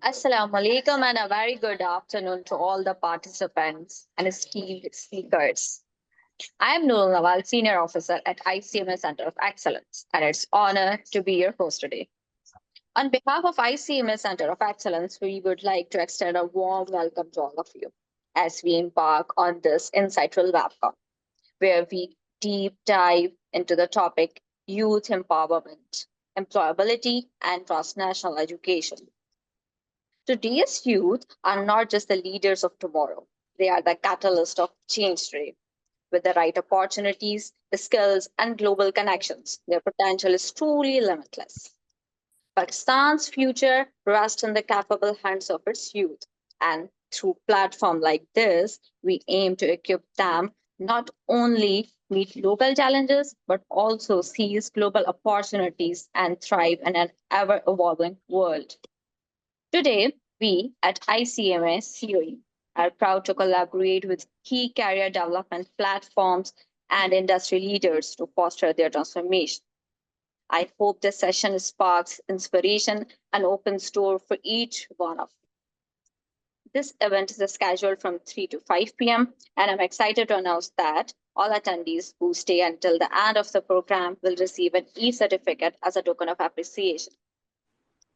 Assalamu alaikum and a very good afternoon to all the participants and esteemed speakers. I am Nurul Nawal, Senior Officer at ICMA-Centre of Excellence, and it's honor to be your host today. On behalf of ICMA-Centre of Excellence, we would like to extend a warm welcome to all of you as we embark on this insightful WebCon, where we deep dive into the topic youth empowerment, employability, and transnational education. Today's youth are not just the leaders of tomorrow, they are the catalyst of change today. With the right opportunities, the skills, and global connections, their potential is truly limitless. Pakistan's future rests in the capable hands of its youth, and through platforms like this, we aim to equip them not only meet local challenges but also seize global opportunities and thrive in an ever evolving world. Today, we at ICMA COE are proud to collaborate with key career development platforms and industry leaders to foster their transformation. I hope this session sparks inspiration and opens door for each one of you. This event is scheduled from 3 to 5 p.m., and I'm excited to announce that all attendees who stay until the end of the program will receive an e-certificate as a token of appreciation.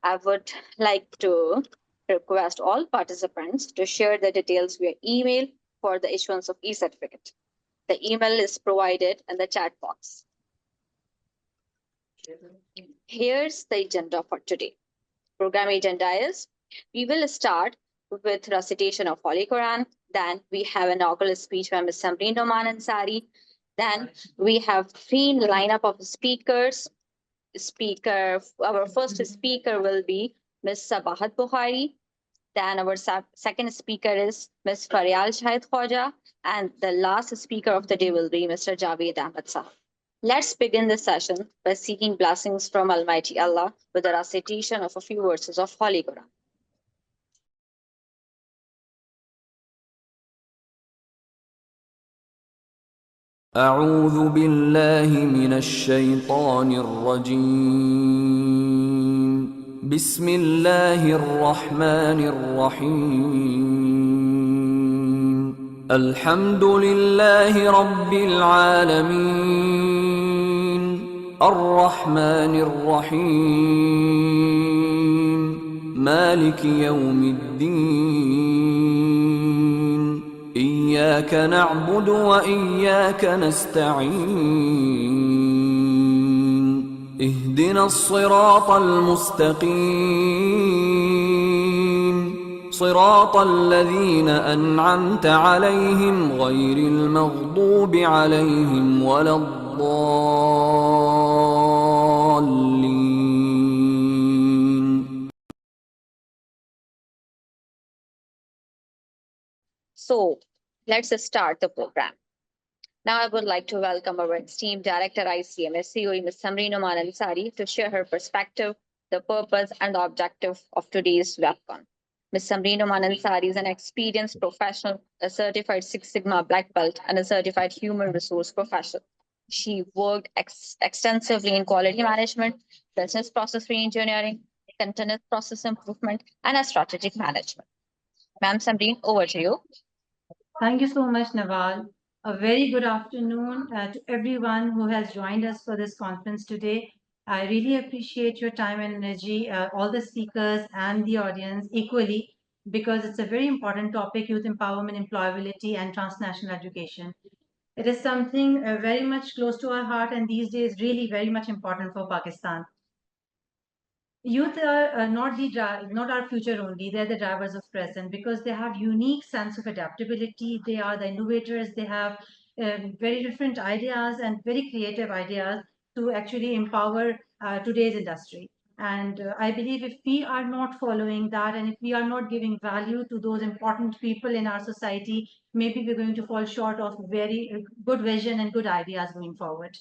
I would like to request all participants to share the details via email for the issuance of e-certificate. The email is provided in the chat box. Here's the agenda for today. Program agenda is we will start with recitation of Holy Quran. Then we have an inaugural speech by Ms. Samreen Noman Ansari. Then we have three lineup of speakers. Our first speaker will be Ms. Sabahat Bokhari. Then our second speaker is Ms. Faryal Shahid Khawaja. And the last speaker of the day will be Mr. Javaid Ahmed. Let's begin the session by seeking blessings from Almighty Allah with the recitation of a few verses of Holy Quran. أعوذ بالله من الشيطان الرجيم بسم الله الرحمن الرحيم الحمد لله رب العالمين الرحمن الرحيم مالك يوم الدين إياك نعبد وإياك نستعين اهدنا الصراط المستقيم صراط الذين أنعمت عليهم غير المغضوب عليهم ولا الضالين. So let's start the program. Now I would like to welcome our esteemed Director ICMA COE, Ms. Samreen Noman Ansari, to share her perspective, the purpose, and the objective of today's WebCon. Ms. Samreen Noman Ansari is an experienced professional, a certified Six Sigma Black Belt, and a certified human resource professional. She worked extensively in quality management, business process re-engineering, continuous process improvement, and strategic management. Ma'am Samreen, over to you. Thank you so much, Nawal. A very good afternoon to everyone who has joined us for this conference today. I really appreciate your time and energy, all the speakers and the audience equally, because it's a very important topic, youth empowerment, employability, and transnational education. It is something very much close to our heart and these days really very much important for Pakistan. Youth are not our future only. They're the drivers of present because they have unique sense of adaptability. They are the innovators. They have very different ideas and very creative ideas to actually empower today's industry. And I believe if we are not following that and if we are not giving value to those important people in our society, maybe we're going to fall short of very good vision and good ideas going forward.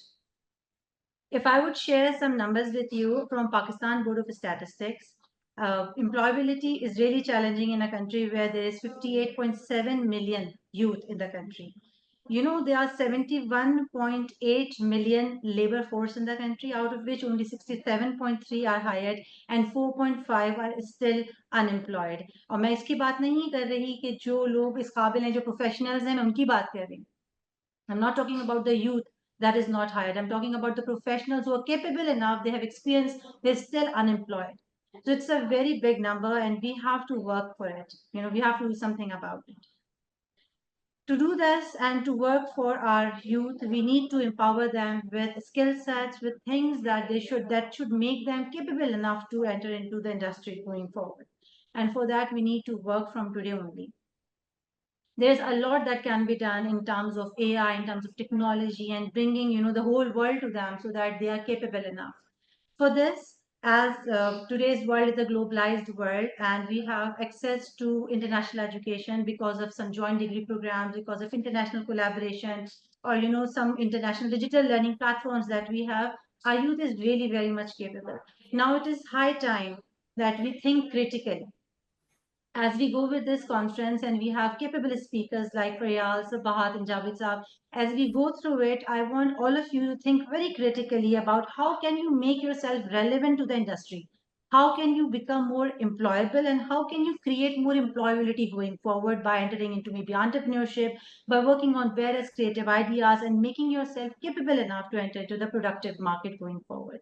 If I would share some numbers with you from Pakistan Board of Statistics, employability is really challenging in a country where there is 58.7 million youth in the country. You know, there are 71.8 million labor force in the country, out of which only 67.3 are hired and 4.5 are still unemployed. और मैं इसकी बात नहीं कर रही कि जो लोग इस काबिल हैं, जो professionals हैं, मैं उनकी बात कर रही हूँ. I'm not talking about the youth that is not hired. I'm talking about the professionals who are capable enough, they have experience, they're still unemployed. So it's a very big number and we have to work for it. You know, we have to do something about it. To do this and to work for our youth, we need to empower them with skill sets, with things that should make them capable enough to enter into the industry going forward. And for that, we need to work from today only. There's a lot that can be done in terms of AI, in terms of technology, and bringing, you know, the whole world to them so that they are capable enough. For this, as today's world is a globalized world and we have access to international education because of some joint degree programs, because of international collaboration, or, you know, some international digital learning platforms that we have, our youth is really very much capable. Now it is high time that we think critically as we go with this conference and we have capable speakers like Faryal, Sabahat, and Javaid, as we go through it, I want all of you to think very critically about how can you make yourself relevant to the industry? How can you become more employable and how can you create more employability going forward by entering into maybe entrepreneurship, by working on various creative ideas and making yourself capable enough to enter into the productive market going forward.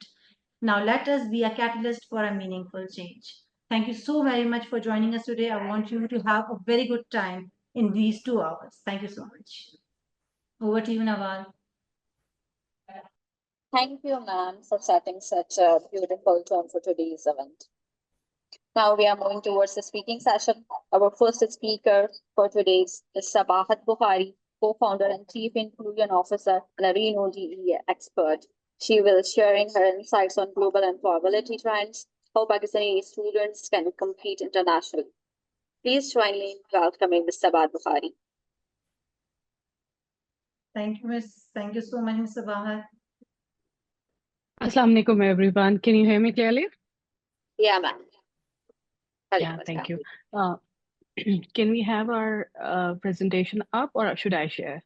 Now let us be a catalyst for a meaningful change. Thank you so very much for joining us today. I want you to have a very good time in these 2 hours. Thank you so much. Over to you, Nawal. Thank you, ma'am, for setting such a beautiful tone for today's event. Now we are moving towards the speaking session. Our first speaker for today is Sabahat Bokhari, co-founder and chief inclusion officer and a renowned DE expert. She will sharing her insights on global employability trends, how Pakistani students can compete internationally. Please join me in welcoming Ms. Sabahat Bokhari. Thank you, Miss. Thank you so much, Ms. Sabahat. Assalamu alaikum, everyone. Can you hear me clearly? Yeah, ma'am. Yeah, thank you. Can we have our presentation up or should I share?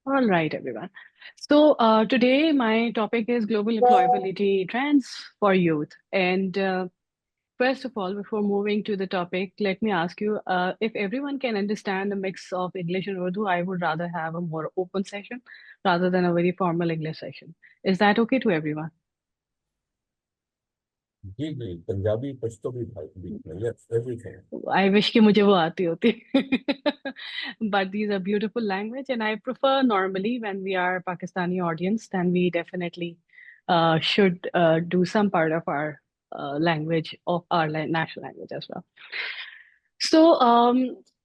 All right, everyone. So today my topic is global employability trends for youth. And first of all, before moving to the topic, let me ask you, if everyone can understand the mix of English and Urdu, I would rather have a more open session rather than a very formal English session. Is that okay to everyone? Punjabi, Pashto yes, everything. I wish कि मुझे वो आती होती. But these are beautiful language, and I prefer normally when we are Pakistani audience, then we definitely should do some part of our language of our national language as well. So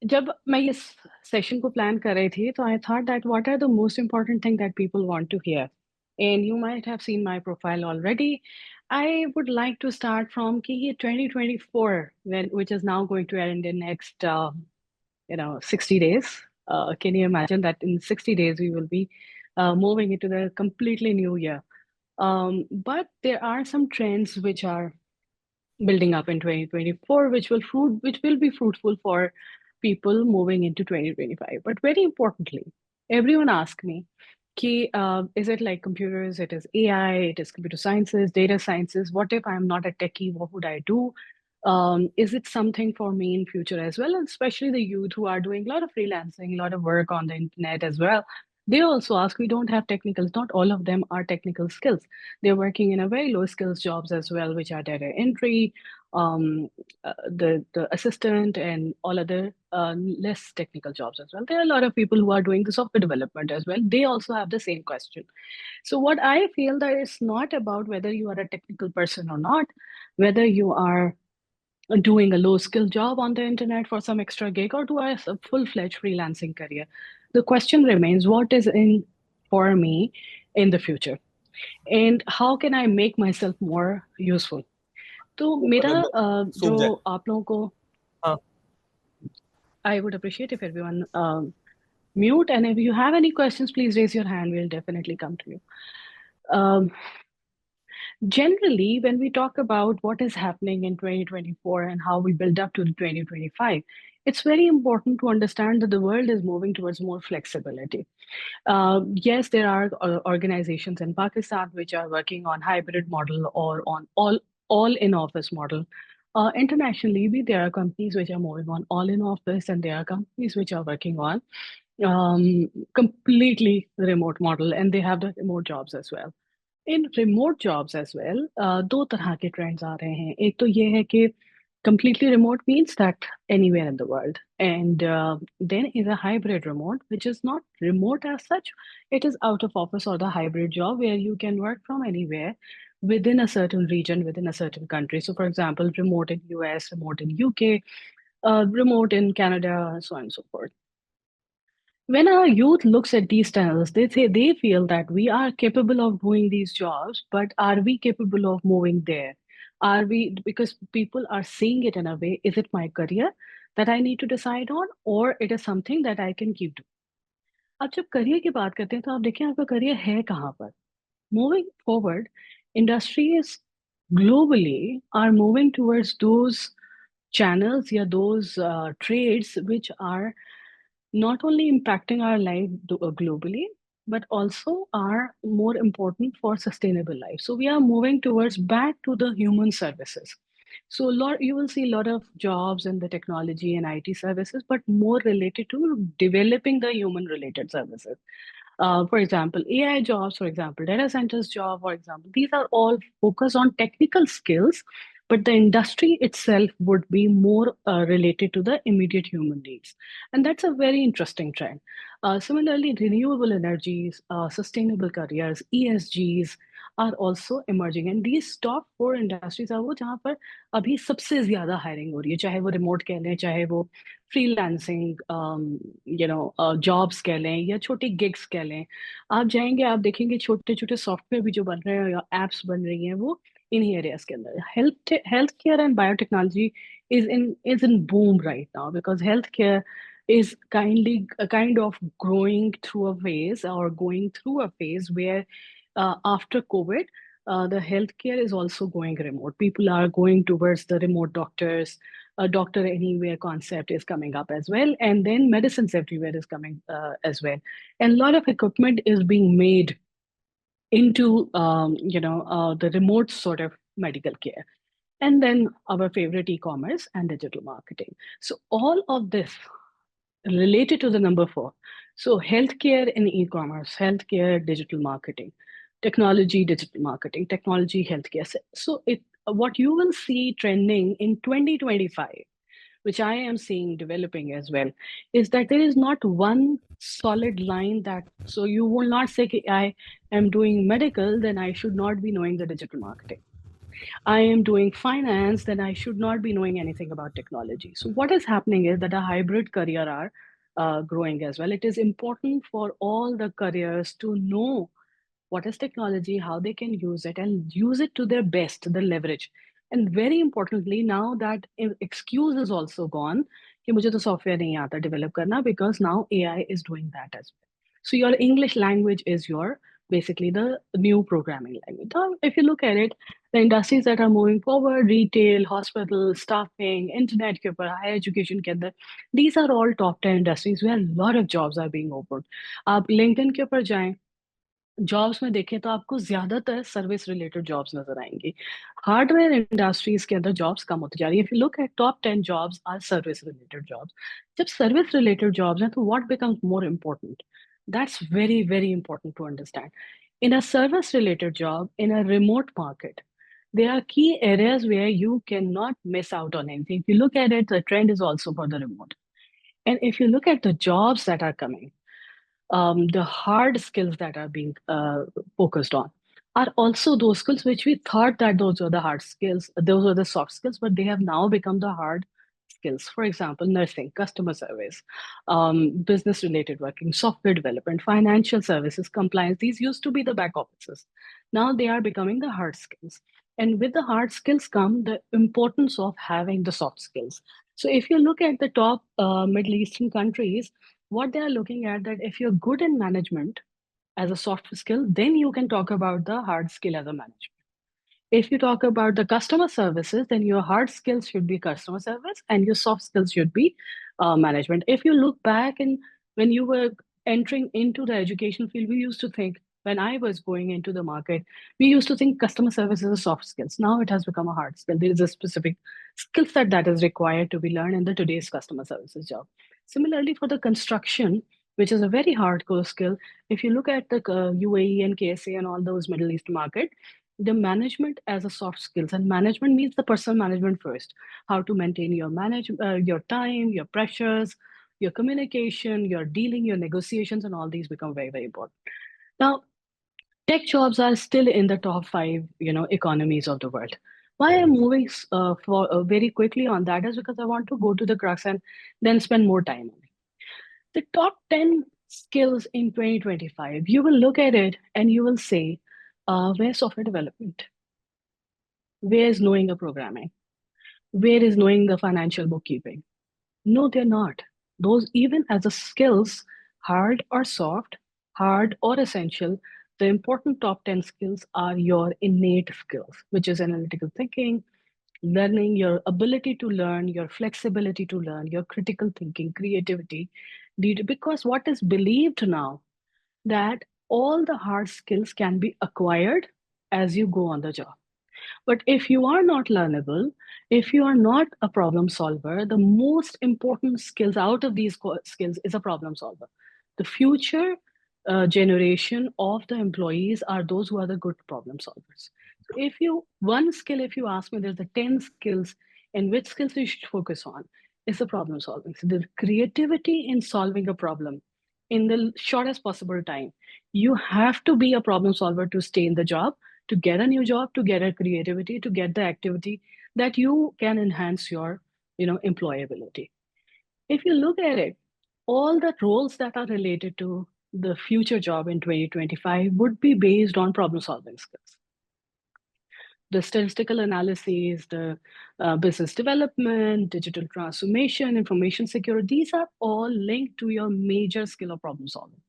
जब मैं इस session को plan कर रही थी, तो I thought that what are the most important thing that people want to hear, and you might have seen my profile already. I would like to start from 2024, which is now going to end in next 60 days. Can you imagine that in 60 days we will be moving into the completely new year? But there are some trends which are building up in 2024, which will be fruitful for people moving into 2025. But very importantly, everyone asks me, is it like computers? It is AI, it is computer sciences, data sciences. What if I'm not a techie? What would I do? Is it something for me in future as well? And especially the youth who are doing a lot of freelancing, a lot of work on the internet as well. They also ask, we don't have technicals. Not all of them are technical skills. They're working in a very low skills jobs as well, which are data entry, the assistant and all other less technical jobs as well. There are a lot of people who are doing the software development as well. They also have the same question. So what I feel that it's not about whether you are a technical person or not, whether you are doing a low skill job on the internet for some extra gig or do a full-fledged freelancing career. The question remains, what is in for me in the future? And how can I make myself more useful? तो मेरा जो आप लोगों को I would appreciate if everyone mute, and if you have any questions, please raise your hand. We'll definitely come to you. Generally, when we talk about what is happening in 2024 and how we build up to 2025, it's very important to understand that the world is moving towards more flexibility. Yes, there are organizations in Pakistan which are working on hybrid model or on all in office model. Internationally, there are companies which are moving on all in office, and there are companies which are working on completely remote model, and they have the remote jobs as well. In remote jobs as well दो तरह के trends आ रहे हैं. एक तो ये है कि completely remote means that anywhere in the world, and then is a hybrid remote, which is not remote as such. It is out of office or the hybrid job where you can work from anywhere within a certain region, within a certain country. So for example, remote in US, remote in UK, remote in Canada, so on and so forth. When our youth looks at these tunnels, they feel that we are capable of doing these jobs, but are we capable of moving there? Are we, because people are seeing it in a way, is it my career that I need to decide on, or it is something that I can keep doing? अब जब career की बात करते हैं तो आप देखें आपका करियर है कहाँ पर. Moving forward, industries globally are moving towards those channels, yeah, those trades which are not only impacting our life globally, but also are more important for sustainable life. So we are moving towards back to the human services. So you will see a lot of jobs in the technology and IT services, but more related to developing the human related services. For example, AI jobs, for example, data centers job, for example, these are all focused on technical skills, but the industry itself would be more related to the immediate human needs. And that's a very interesting trend. Similarly, renewable energies, sustainable careers, ESGs are also emerging. And these top four industries are वो जहाँ पर अभी सबसे ज़्यादा hiring हो रही है, चाहे वो remote कह लें, चाहे वो फ्रीलांसिंग जॉब्स कह लें या छोटी गिग्स कह लें. आप जाएंगे, आप देखेंगे छोटे छोटे सॉफ्टवेयर भी जो बन रहे हैं या एप्स बन रही हैं वो इन्हीं एरियाज के अंदर. Health care and biotechnology is in boom right now because healthcare is kind of growing through a phase or going through a phase where after COVID, the healthcare is also going remote. People are going towards the remote doctors. A doctor anywhere concept is coming up as well. And then medicines everywhere is coming as well. And a lot of equipment is being made into, the remote sort of medical care. And then our favorite e-commerce and digital marketing. So all of this related to the number four. So healthcare and e-commerce, healthcare, digital marketing, technology, digital marketing, technology, healthcare. So what you will see trending in 2025, which I am seeing developing as well, is that there is not one solid line that, so you will not say, I am doing medical, then I should not be knowing the digital marketing. I am doing finance, then I should not be knowing anything about technology. So what is happening is that a hybrid career are growing as well. It is important for all the careers to know what is technology, how they can use it, and use it to their best, the leverage. And very importantly, now that excuse is also gone, कि मुझे तो software नहीं आता develop करना, because now AI is doing that as well. So your English language is your basically the new programming language. Now, if you look at it, the industries that are moving forward, retail, hospital, staffing, internet के ऊपर, higher education के अंदर, these are all top 10 industries where a lot of jobs are being opened. आप LinkedIn के ऊपर जाएं, jobs में देखें तो आपको ज्यादातर सर्विस रिलेटेड जॉब्स नजर आएंगी. हार्डवेयर इंडस्ट्रीज के अंदर जॉब्स कम होती जा रही है. If you look at top 10 jobs are service related jobs. जब सर्विस रिलेटेड जॉब्स हैं तो what becomes more important? That's very very important to understand. In a service related job, in a remote market, there are key areas where you cannot miss out on anything. If you look at it, the trend is also for the remote. And if you look at the jobs that are coming, the hard skills that are being focused on are also those skills which we thought that those were the hard skills, those were the soft skills, but they have now become the hard skills. For example, nursing, customer service, business related working, software development, financial services, compliance. These used to be the back offices. Now they are becoming the hard skills. And with the hard skills come the importance of having the soft skills. So if you look at the top Middle Eastern countries, what they are looking at, that if you're good in management as a soft skill, then you can talk about the hard skill as a manager. If you talk about the customer services, then your hard skills should be customer service and your soft skills should be management. If you look back and when you were entering into the education field, we used to think, when I was going into the market, we used to think customer service is a soft skills. Now it has become a hard skill. There is a specific skill set that is required to be learned in the today's customer services job. Similarly, for the construction, which is a very hardcore skill, if you look at the UAE and KSA and all those Middle East market, the management as a soft skills, and management means the personal management first, how to maintain your time, your pressures, your communication, your dealing, your negotiations, and all these become very, very important. Now, tech jobs are still in the top five, economies of the world. Why I'm moving for very quickly on that is because I want to go to the crux and then spend more time on it. The top 10 skills in 2025, you will look at it and you will say, where's software development? Where is knowing the programming? Where is knowing the financial bookkeeping? No, they're not. Those, even as a skills, hard or soft, hard or essential, the important top 10 skills are your innate skills, which is analytical thinking, learning, your ability to learn, your flexibility to learn, your critical thinking, creativity. Because what is believed now that all the hard skills can be acquired as you go on the job. But if you are not learnable, if you are not a problem solver, the most important skills out of these skills is a problem solver. The future generation of the employees are those who are the good problem solvers. So if you ask me, there's the 10 skills and which skills you should focus on is the problem solving. So the creativity in solving a problem in the shortest possible time. You have to be a problem solver to stay in the job, to get a new job, to get a creativity, to get the activity that you can enhance your, employability. If you look at it, all the roles that are related to the future job in 2025 would be based on problem solving skills. The statistical analysis, the business development, digital transformation, information security, these are all linked to your major skill of problem solving.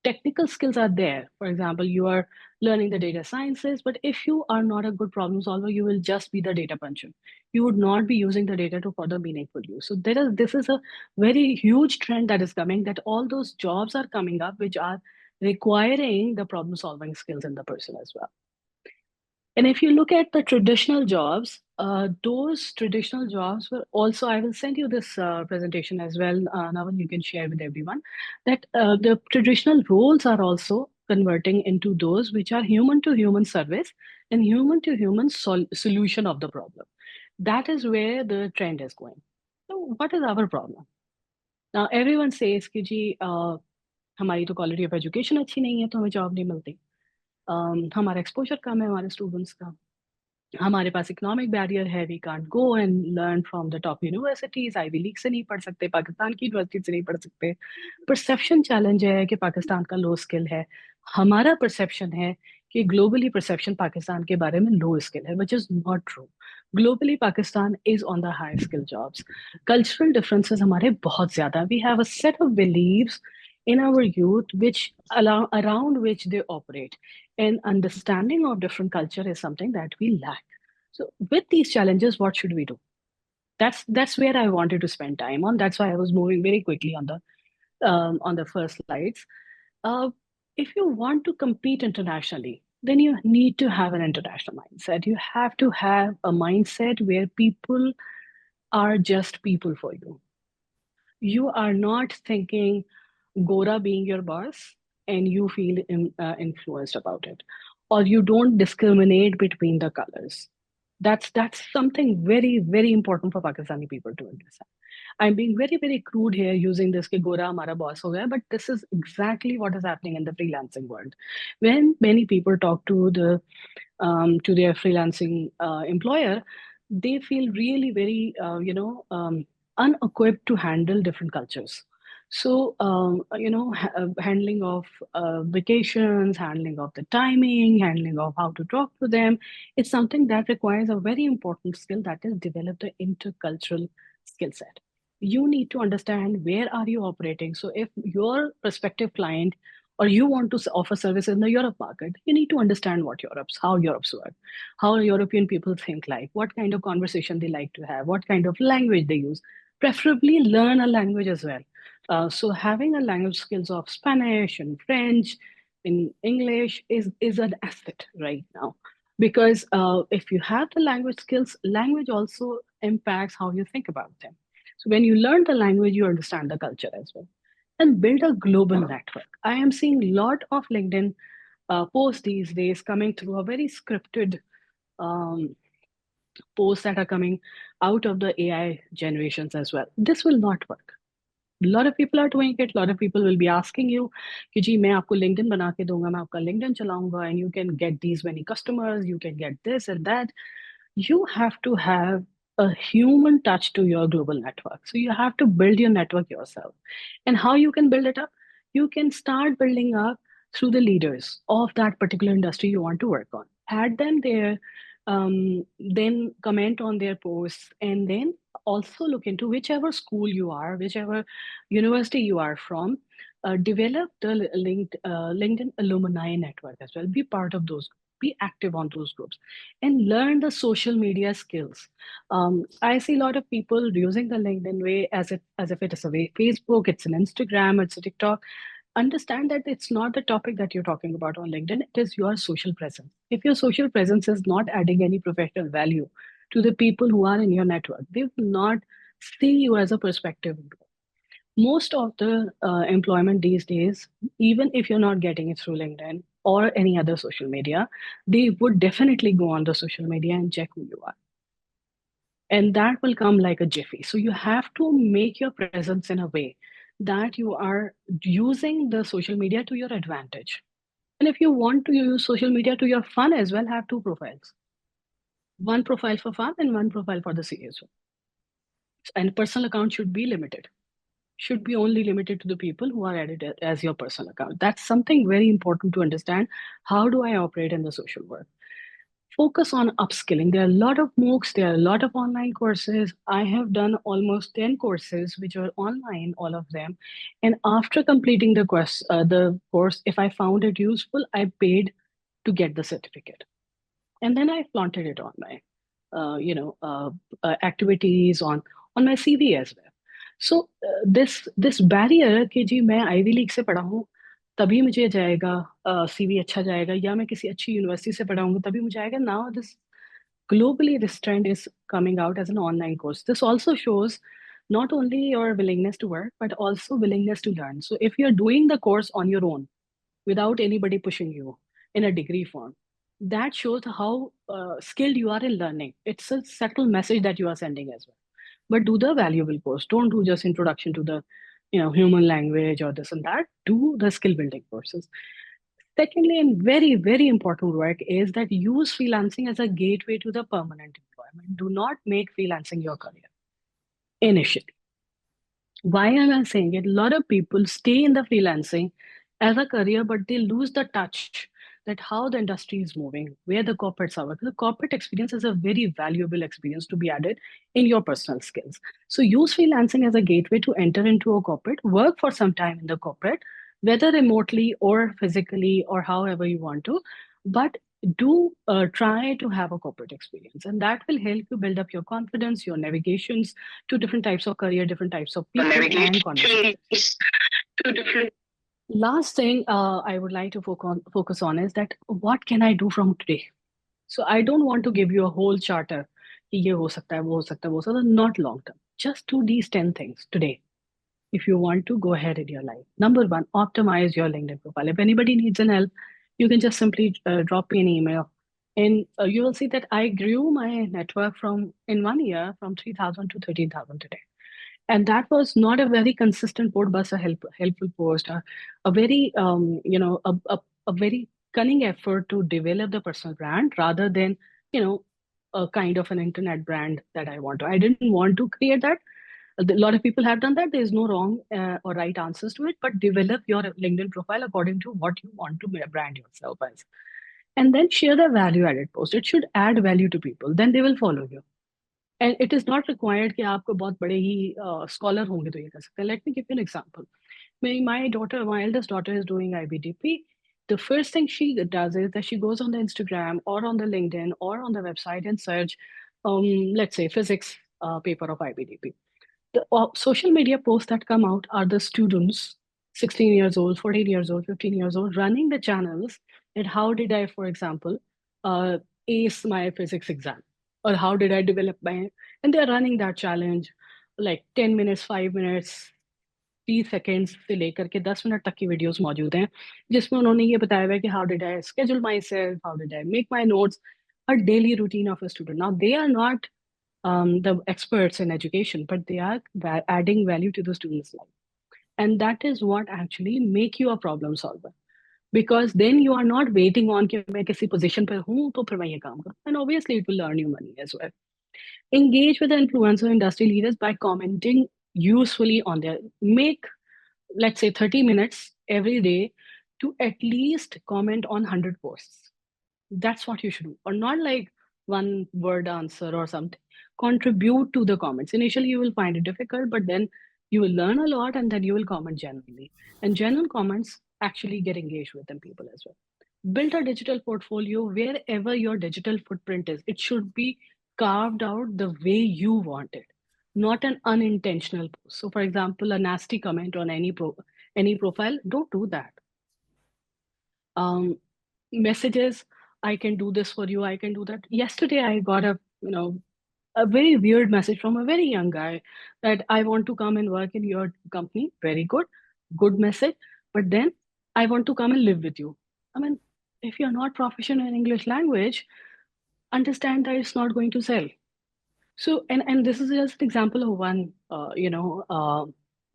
Technical skills are there. For example, you are learning the data sciences, but if you are not a good problem solver, you will just be the data puncher. You would not be using the data to further meaningful use. So this is a very huge trend that is coming, that all those jobs are coming up, which are requiring the problem solving skills in the person as well. And if you look at the traditional jobs, those traditional jobs were also, I will send you this presentation as well, Naval, you can share with everyone, that the traditional roles are also converting into those which are human to human service and human to human solution of the problem. That is where the trend is going. So what is our problem? Now, everyone says कि जी हमारी तो quality of education अच्छी नहीं है तो हमें job नहीं मिलती. हमारा एक्सपोजर कम है हमारे स्टूडेंट्स का, हमारे पास इकोनॉमिक बैरियर है, we can't go and learn from the top universities, Ivy League से नहीं पढ़ सकते, पाकिस्तान की यूनिवर्सिटी से नहीं पढ़ सकते. परसेप्शन चैलेंज है कि पाकिस्तान का लो स्किल है. हमारा परसेप्शन है कि ग्लोबली परसेप्शन पाकिस्तान के बारे में लो स्किल है, which is not true. Globally Pakistan is on the high skill jobs. Cultural differences हमारे बहुत ज्यादा. We have a set of beliefs in our youth which around which they operate, and understanding of different culture is something that we lack. So with these challenges, what should we do? That's where I wanted to spend time on. That's why I was moving very quickly on the first slides. If you want to compete internationally, then you need to have an international mindset. You have to have a mindset where people are just people for you. You are not thinking Gora being your boss and you feel influenced about it, or you don't discriminate between the colors. That's something very, very important for Pakistani people to understand. I'm being very, very crude here using this कि Gora हमारा boss हो गया, but this is exactly what is happening in the freelancing world. When many people talk to their freelancing employer, they feel really very unequipped to handle different cultures. So, handling of vacations, handling of the timing, handling of how to talk to them, it's something that requires a very important skill, that is develop the intercultural skill set. You need to understand where are you operating. So if your prospective client or you want to offer services in the Europe market, you need to understand how Europe's work, how European people think like, what kind of conversation they like to have, what kind of language they use. Preferably learn a language as well. So having a language skills of Spanish and French, in English is an asset right now. Because if you have the language skills, language also impacts how you think about them. So when you learn the language, you understand the culture as well. And build a global network. I am seeing a lot of LinkedIn posts these days coming through a very scripted um, posts that are coming out of the AI generations as well. This will not work. A lot of people are doing it. A lot of people will be asking you कि जी मैं आपको LinkedIn बना के दूंगा, मैं आपका LinkedIn चलाऊंगा, and you can get these many customers, you can get this and that. You have to have a human touch to your global network. So you have to build your network yourself. And how you can build it up? You can start building up through the leaders of that particular industry you want to work on. Add them there, then comment on their posts, and then also look into whichever school you are, whichever university you are from, develop the LinkedIn alumni network as well. Be part of those, be active on those groups, and learn the social media skills. I see a lot of people using the LinkedIn way as if it is a way Facebook, it's an Instagram, it's a TikTok. Understand that it's not the topic that you're talking about on LinkedIn, it is your social presence. If your social presence is not adding any professional value to the people who are in your network, they will not see you as a perspective. Most of the employment these days, even if you're not getting it through LinkedIn or any other social media, they would definitely go on the social media and check who you are. And that will come like a jiffy. So you have to make your presence in a way that you are using the social media to your advantage. And if you want to use social media to your fun as well, have two profiles. One profile for fun and one profile for the serious one. And personal account should be limited. Should be only limited to the people who are added as your personal account. That's something very important to understand. How do I operate in the social world? Focus on upskilling. There are a lot of MOOCs, there are a lot of online courses. I have done almost 10 courses, which are online, all of them. And after completing the course, if I found it useful, I paid to get the certificate. And then I flaunted it on my, activities, on my CV as well. So this barrier कि जी मैं Ivy League से पढ़ा हूँ तभी मुझे जाएगा CV अच्छा जाएगा, या मैं किसी अच्छी यूनिवर्सिटी से पढ़ा हूँ तभी मुझे आएगा. Now globally this trend is coming out as an online course. This also shows not only your willingness to work, but also willingness to learn. So if you're doing the course on your own without anybody pushing you in a degree form, that shows how skilled you are in learning. It's a subtle message that you are sending as well. But do the valuable course. Don't do just introduction to the human language or this and that. Do the skill building courses. Secondly, and very, very important work is that use freelancing as a gateway to the permanent employment. Do not make freelancing your career initially. Why am I saying it? A lot of people stay in the freelancing as a career, but they lose the touch that how the industry is moving, where the corporates are working. The corporate experience is a very valuable experience to be added in your personal skills. So use freelancing as a gateway to enter into a corporate, work for some time in the corporate, whether remotely or physically or however you want to, but do try to have a corporate experience, and that will help you build up your confidence, your navigations to different types of career, different types of people and conversations. Last thing I would like to focus on is that what can I do from today? So I don't want to give you a whole charter. कि ये हो सकता है, वो हो सकता है, वो हो सकता है. Not long term. Just do these 10 things today. If you want to go ahead in your life. Number one, optimize your LinkedIn profile. If anybody needs an help, you can just simply drop me an email. And you will see that I grew my network in 1 year from 3,000 to 13,000 today. And that was not a very consistent post, but a helpful post, a very, a very cunning effort to develop the personal brand rather than, a kind of an internet brand that I want to. I didn't want to create that. A lot of people have done that. There's no wrong or right answers to it, but develop your LinkedIn profile according to what you want to brand yourself as. And then share the value added post. It should add value to people. Then they will follow you. And it is not required कि आपको बहुत बड़े ही scholar होंगे तो ये कर सकते हैं. Let me give you an example. My daughter, my eldest daughter is doing IBDP. The first thing she does is that she goes on the Instagram or on the LinkedIn or on the website and search, let's say, physics paper of IBDP. The social media posts that come out are the students, 16 years old, 14 years old, 15 years old, running the channels. And how did I, for example, uh, ace my physics exam? Or how did I develop my, and they're running that challenge like 10 minutes, 5 minutes, 30 seconds से लेकर के 10 minute तक की videos मौजूद हैं जिसमें उन्होंने ये बताया हुआ है कि how did I schedule myself, how did I make my notes, a daily routine of a student. Now they are not the experts in education, but they are adding value to the students' life. And that is what actually make you a problem solver. Because then you are not waiting on कि मैं किसी position पर हूँ तो फिर मैं ये काम करूँ. And obviously it will earn you money as well. Engage with the influencer industry leaders by commenting usefully on their, make, let's say 30 minutes every day to at least comment on 100 posts. That's what you should do. Or not like one word answer or something. Contribute to the comments. Initially, you will find it difficult, but then you will learn a lot and then you will comment genuinely. And genuine comments actually get engaged with them people as well. Build a digital portfolio wherever your digital footprint is. It should be carved out the way you want it, not an unintentional post. So, for example, a nasty comment on any profile, don't do that. Messages, I can do this for you, I can do that. Yesterday, I got a very weird message from a very young guy that I want to come and work in your company. Very good message. But then I want to come and live with you. I mean, if you're not proficient in English language, understand that it's not going to sell. So, and this is just an example of one,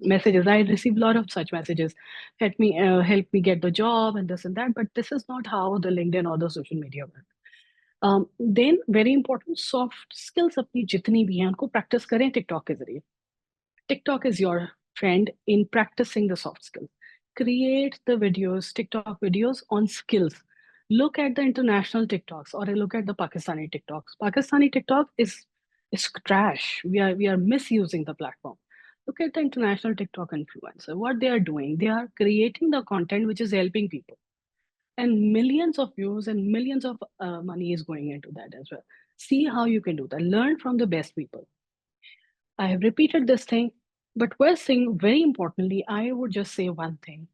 messages. I receive a lot of such messages. Help me get the job and this and that. But this is not how the LinkedIn or the social media work. Then very important, soft skills अपनी जितनी भी हैं उनको practice करें TikTok के जरिए. TikTok is your friend in practicing the soft skills. Create the videos, TikTok videos on skills. Look at the international TikToks or look at the Pakistani TikToks. Pakistani TikTok is trash. We are misusing the platform. Look at the international TikTok influencer. What they are doing, they are creating the content which is helping people. And millions of views and millions of money is going into that as well. See how you can do that. Learn from the best people. I have repeated this thing, but first thing, very importantly, I would just say one thing.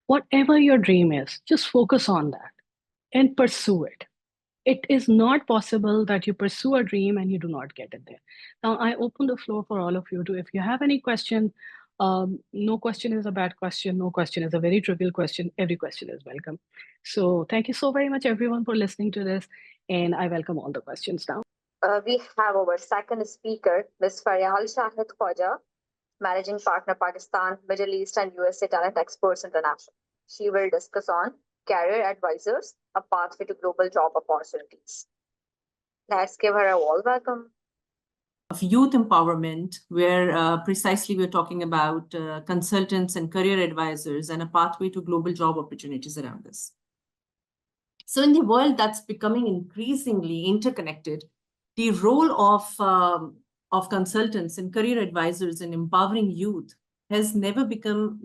Whatever your dream is, just focus on that and pursue it. It is not possible that you pursue a dream and you do not get it there. Now, I open the floor for all of you to, if you have any question, no question is a bad question. No question is a very trivial question. Every question is welcome. So thank you so very much, everyone, for listening to this. And I welcome all the questions now. We have our second speaker, Ms. Faryal Shahid Khawaja, Managing Partner, Pakistan, Middle East and USA Talent Experts International. She will discuss on career advisors, a pathway to global job opportunities. Let's give her a warm welcome. Of youth empowerment, where precisely we're talking about consultants and career advisors and a pathway to global job opportunities around this. So in the world that's becoming increasingly interconnected, the role of consultants and career advisors in empowering youth has never become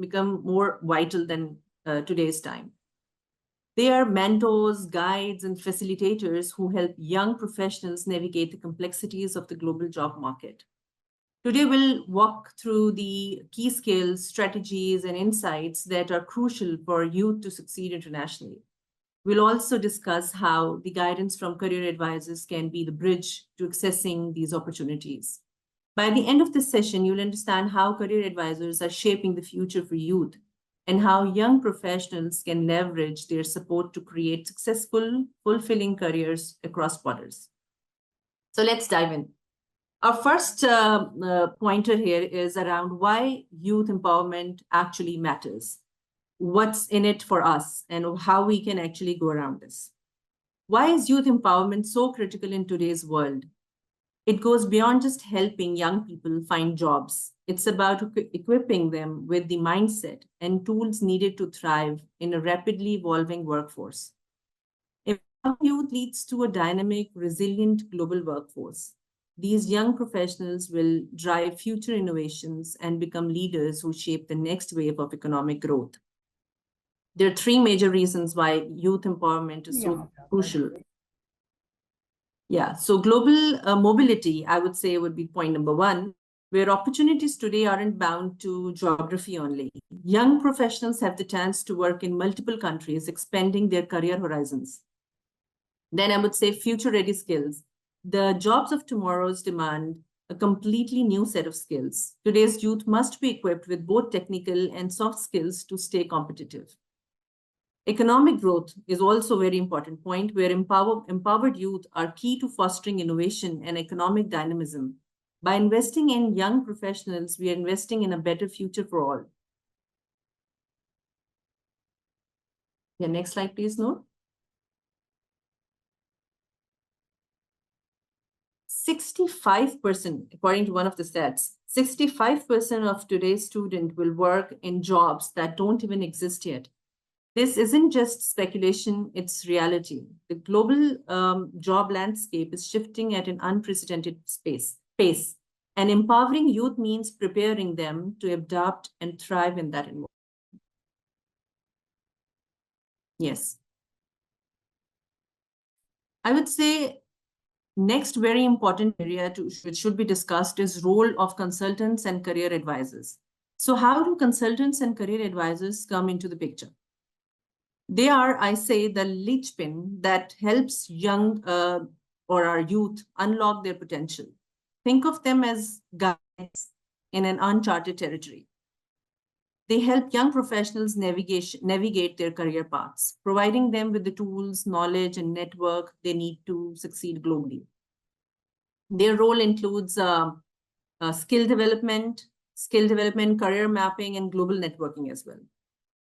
more vital than today's time. They are mentors, guides, and facilitators who help young professionals navigate the complexities of the global job market. Today, we'll walk through the key skills, strategies, and insights that are crucial for youth to succeed internationally. We'll also discuss how the guidance from career advisors can be the bridge to accessing these opportunities. By the end of this session, you'll understand how career advisors are shaping the future for youth and how young professionals can leverage their support to create successful, fulfilling careers across borders. So let's dive in. Our first pointer here is around why youth empowerment actually matters. What's in it for us and how we can actually go around this. Why is youth empowerment so critical in today's world? It goes beyond just helping young people find jobs. It's about equipping them with the mindset and tools needed to thrive in a rapidly evolving workforce. Empowering youth leads to a dynamic, resilient global workforce. these young professionals will drive future innovations and become leaders who shape the next wave of economic growth. There are three major reasons why youth empowerment is so crucial. Yeah, so global mobility, I would say, would be point number one, where opportunities today aren't bound to geography only. Young professionals have the chance to work in multiple countries, expanding their career horizons. Then I would say future-ready skills. The jobs of tomorrow's demand a completely new set of skills. Today's youth must be equipped with both technical and soft skills to stay competitive. Economic growth is also a very important point where empowered youth are key to fostering innovation and economic dynamism. By investing in young professionals, we are investing in a better future for all. Yeah, next slide, please, Noor. 65%, according to one of the stats, 65% of today's students will work in jobs that don't even exist yet. This isn't just speculation, it's reality. The global job landscape is shifting at an unprecedented pace, and empowering youth means preparing them to adapt and thrive in that environment. Yes. I would say next very important area which should be discussed is role of consultants and career advisors. So how do consultants and career advisors come into the picture? They are, I say, the linchpin that helps young or our youth unlock their potential. Think of them as guides in an uncharted territory. They help young professionals navigate their career paths, providing them with the tools, knowledge, and network they need to succeed globally. Their role includes skill development, career mapping, and global networking as well.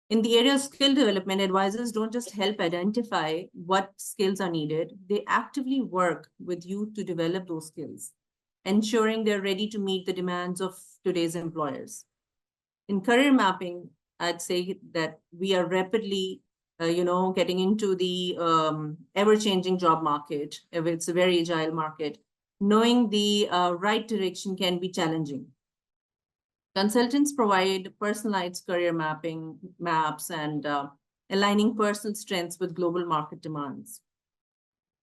In the area of skill development, advisors don't just help identify what skills are needed, they actively work with youth to develop those skills, ensuring they're ready to meet the demands of today's employers. In career mapping, I'd say that we are rapidly, getting into the ever-changing job market. It's a very agile market. Knowing the right direction can be challenging. Consultants provide personalized career maps and aligning personal strengths with global market demands.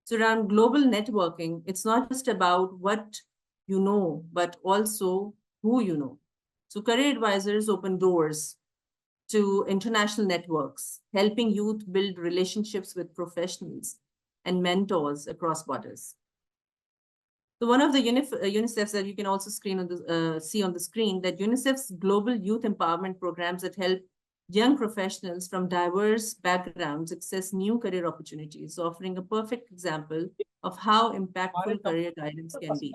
So around global networking, it's not just about what you know, but also who you know. So career advisors open doors to international networks, helping youth build relationships with professionals and mentors across borders. So one of the UNICEF's that you can also see on the screen, that UNICEF's global youth empowerment programs that help young professionals from diverse backgrounds access new career opportunities, offering a perfect example of how impactful career guidance can be.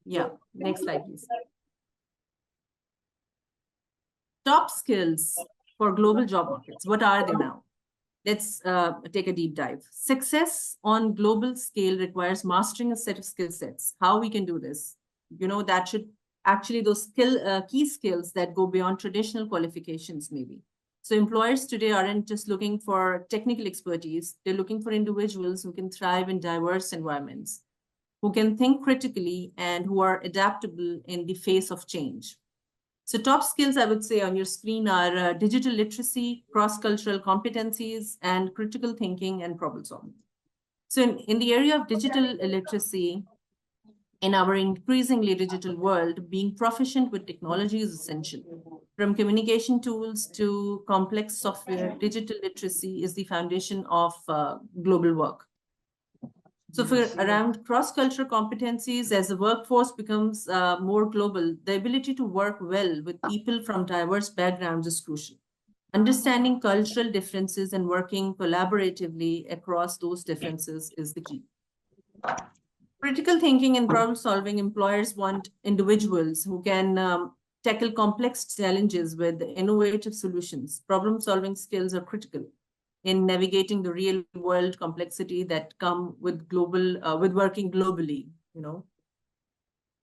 Yeah, next slide, please. Top skills for global job markets. What are they now? Let's take a deep dive. Success on global scale requires mastering a set of skill sets. How we can do this? That should actually those key skills that go beyond traditional qualifications maybe. So employers today aren't just looking for technical expertise. They're looking for individuals who can thrive in diverse environments, who can think critically and who are adaptable in the face of change. So top skills, I would say on your screen are digital literacy, cross-cultural competencies, and critical thinking and problem solving. So in the area of digital literacy, in our increasingly digital world, being proficient with technology is essential. From communication tools to complex software, digital literacy is the foundation of global work. So for around cross-cultural competencies, as the workforce becomes more global, the ability to work well with people from diverse backgrounds is crucial. Understanding cultural differences and working collaboratively across those differences is the key. Critical thinking and problem-solving, employers want individuals who can tackle complex challenges with innovative solutions. Problem-solving skills are critical in navigating the real world complexity that come with with working globally,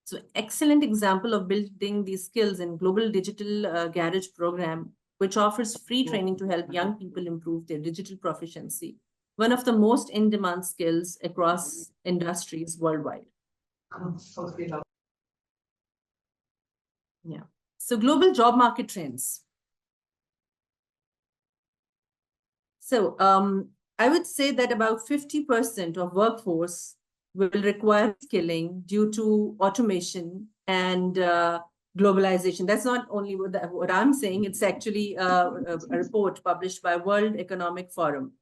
So excellent example of building these skills in Global Digital Garage program, which offers free training to help young people improve their digital proficiency, one of the most in-demand skills across industries worldwide. Yeah. So global job market trends. So I would say that about 50% of workforce will require skilling due to automation and globalization. That's not only what I'm saying, it's actually a report published by World Economic Forum.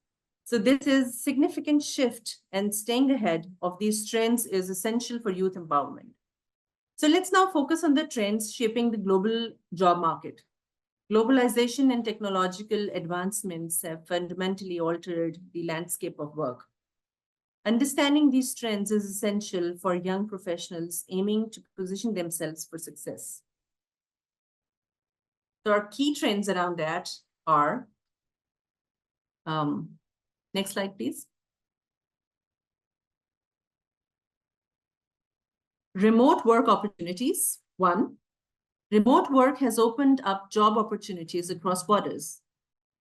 So this is significant shift, and staying ahead of these trends is essential for youth empowerment. So let's now focus on the trends shaping the global job market. Globalization and technological advancements have fundamentally altered the landscape of work. Understanding these trends is essential for young professionals aiming to position themselves for success. So our key trends around that are, next slide, please. Remote work opportunities, one. Remote work has opened up job opportunities across borders,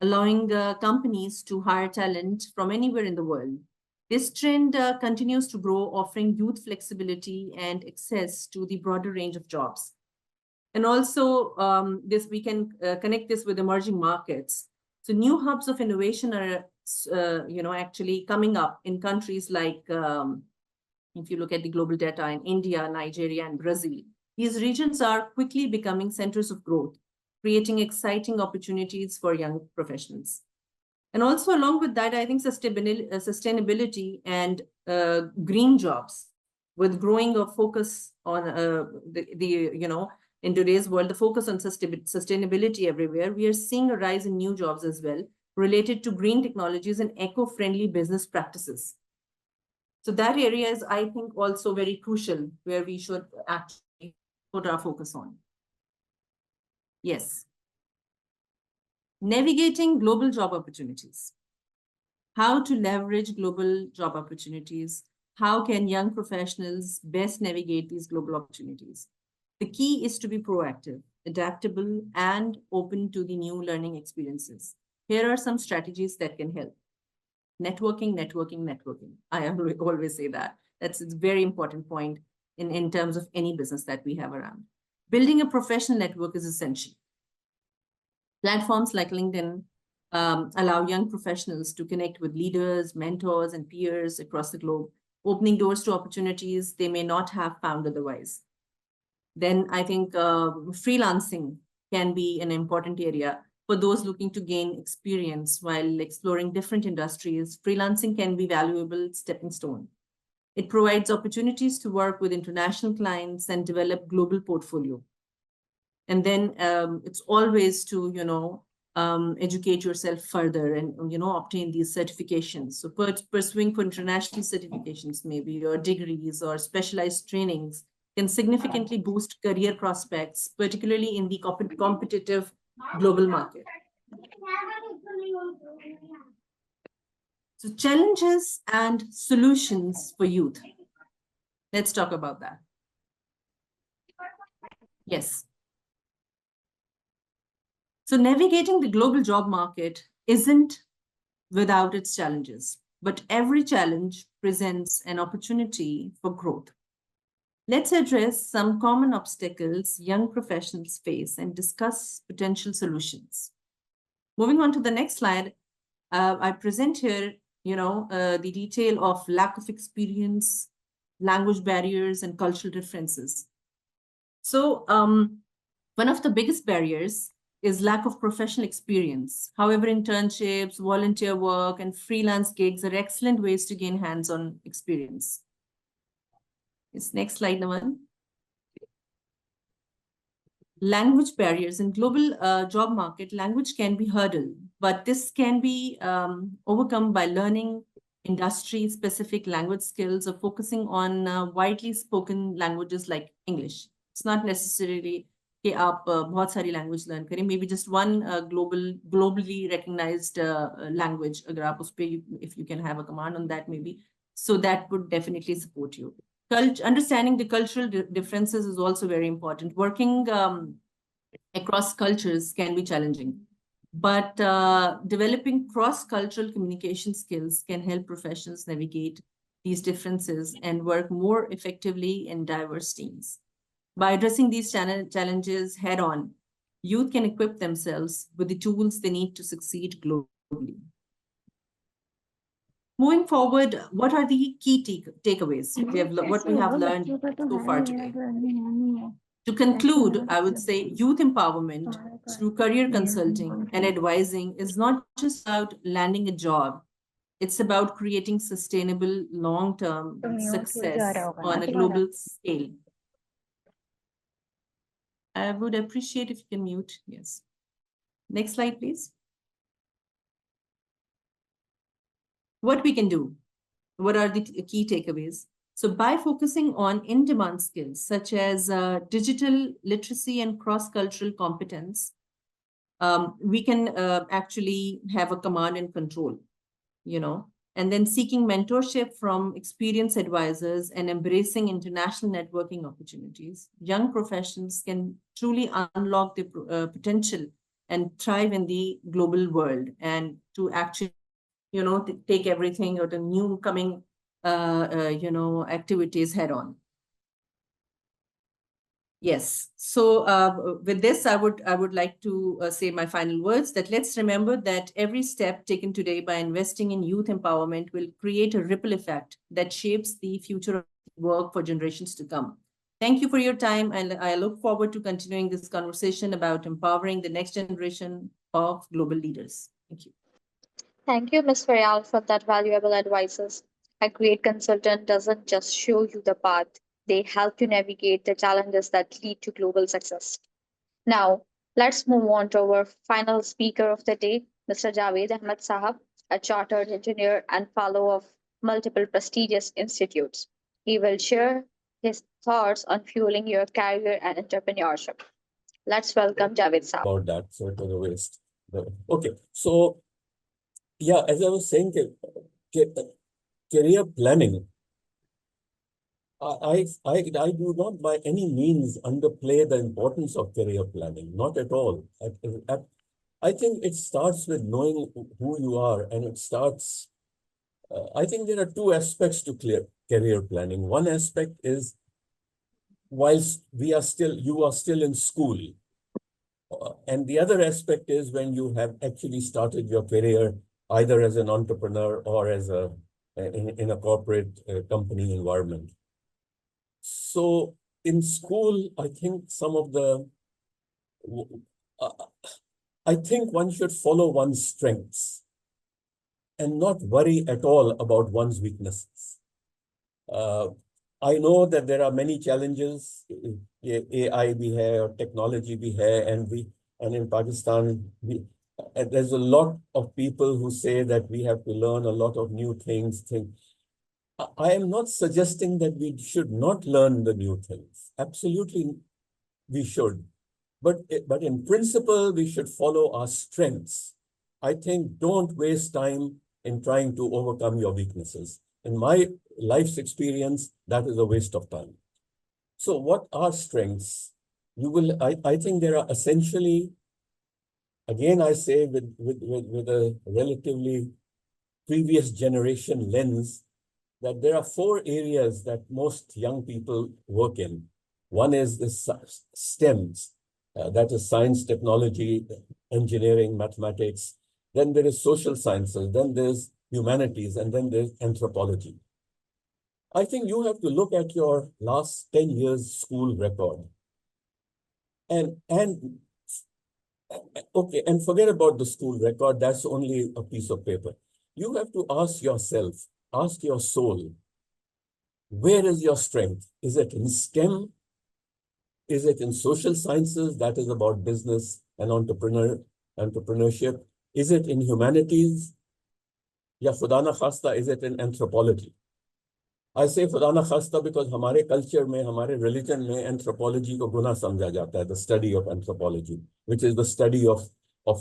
allowing companies to hire talent from anywhere in the world. This trend continues to grow, offering youth flexibility and access to the broader range of jobs. And also, we can connect this with emerging markets. So new hubs of innovation are, actually coming up in countries like, if you look at the global data in India, Nigeria, and Brazil. These regions are quickly becoming centers of growth, creating exciting opportunities for young professionals. And also along with that, I think sustainability and green jobs, with growing a focus on in today's world, the focus on sustainability everywhere, we are seeing a rise in new jobs as well, related to green technologies and eco-friendly business practices. So that area is, I think, also very crucial, where we should actually put our focus on. Yes. Navigating global job opportunities. How to leverage global job opportunities. How can young professionals best navigate these global opportunities? The key is to be proactive, adaptable, and open to the new learning experiences. Here are some strategies that can help. Networking, networking, networking. I always say that. That's a very important point in terms of any business that we have around. Building a professional network is essential. Platforms like LinkedIn allow young professionals to connect with leaders, mentors, and peers across the globe, opening doors to opportunities they may not have found otherwise. Then I think freelancing can be an important area for those looking to gain experience while exploring different industries. Freelancing can be a valuable stepping stone. It provides opportunities to work with international clients and develop global portfolio. And then it's always to, educate yourself further and, obtain these certifications. So pursuing for international certifications, maybe, or degrees or specialized trainings can significantly boost career prospects, particularly in the competitive global market. So challenges and solutions for youth. Let's talk about that. Yes. So navigating the global job market isn't without its challenges, but every challenge presents an opportunity for growth. Let's address some common obstacles young professionals face and discuss potential solutions. Moving on to the next slide, I present here, the detail of lack of experience, language barriers, and cultural differences. So one of the biggest barriers is lack of professional experience. However, internships, volunteer work, and freelance gigs are excellent ways to gain hands-on experience. It's next slide, Naman. Language barriers in global job market. Language can be hurdle, but this can be overcome by learning industry-specific language skills or focusing on widely spoken languages like English. It's not necessarily कि आप बहुत सारी language learn करें. Maybe just one globally recognized language. अगर आप उस पे, if you can have a command on that, maybe. So that would definitely support you. Understanding the cultural differences is also very important. Working across cultures can be challenging. But developing cross-cultural communication skills can help professionals navigate these differences and work more effectively in diverse teams. By addressing these challenges head-on, youth can equip themselves with the tools they need to succeed globally. Moving forward, what are the key takeaways what we have learned so far today? To conclude, I would say youth empowerment through career consulting and advising is not just about landing a job. It's about creating sustainable long-term success on a global scale. I would appreciate if you can mute. Yes. Next slide, please. What we can do. What are the key takeaways? So by focusing on in-demand skills such as digital literacy and cross-cultural competence, we can actually have a command and control, and then seeking mentorship from experienced advisors and embracing international networking opportunities. Young professionals can truly unlock the potential and thrive in the global world, and to actually, take everything or the new coming activities head on. Yes. So with this, I would like to say my final words that let's remember that every step taken today by investing in youth empowerment will create a ripple effect that shapes the future of work for generations to come. Thank you for your time, and I look forward to continuing this conversation about empowering the next generation of global leaders. Thank you. Thank you, Ms. Faryal, for that valuable advices. A great consultant doesn't just show you the path, they help you navigate the challenges that lead to global success. Now, let's move on to our final speaker of the day, Mr. Javaid Ahmed Sahab, a chartered engineer and fellow of multiple prestigious institutes. He will share his thoughts on fueling your career and entrepreneurship. Let's welcome Javaid Sahab. About that, so it was a waste. Okay, so yeah, as I was saying, career planning, I do not by any means underplay the importance of career planning, not at all. I think it starts with knowing who you are, and it starts, I think there are two aspects to career planning. One aspect is whilst you are still in school. And the other aspect is when you have actually started your career, either as an entrepreneur or as in a corporate company environment. So in school, I think I think one should follow one's strengths and not worry at all about one's weaknesses. I know that there are many challenges, AI bhi hai or technology bhi hai, and in Pakistan, there's a lot of people who say that we have to learn a lot of new things. I am not suggesting that we should not learn the new things. Absolutely, we should. But in principle, we should follow our strengths. I think don't waste time in trying to overcome your weaknesses. In my life's experience, that is a waste of time. So what are strengths? I think there are essentially, again, I say with a relatively previous generation lens, that there are 4 areas that most young people work in. One is the STEMs, that is science, technology, engineering, mathematics. Then there is social sciences, then there's humanities, and then there's anthropology. I think you have to look at your last 10 years school record. And forget about the school record, that's only a piece of paper. You have to ask yourself, ask your soul, where is your strength? Is it in STEM? Is it in social sciences? That is about business and entrepreneurship. Is it in humanities? Ya khuda na khasta, is it in anthropology? I say khuda na khasta because hamare culture mein, hamare religion mein, anthropology ko guna samjha jata hai, the study of anthropology, which is the study of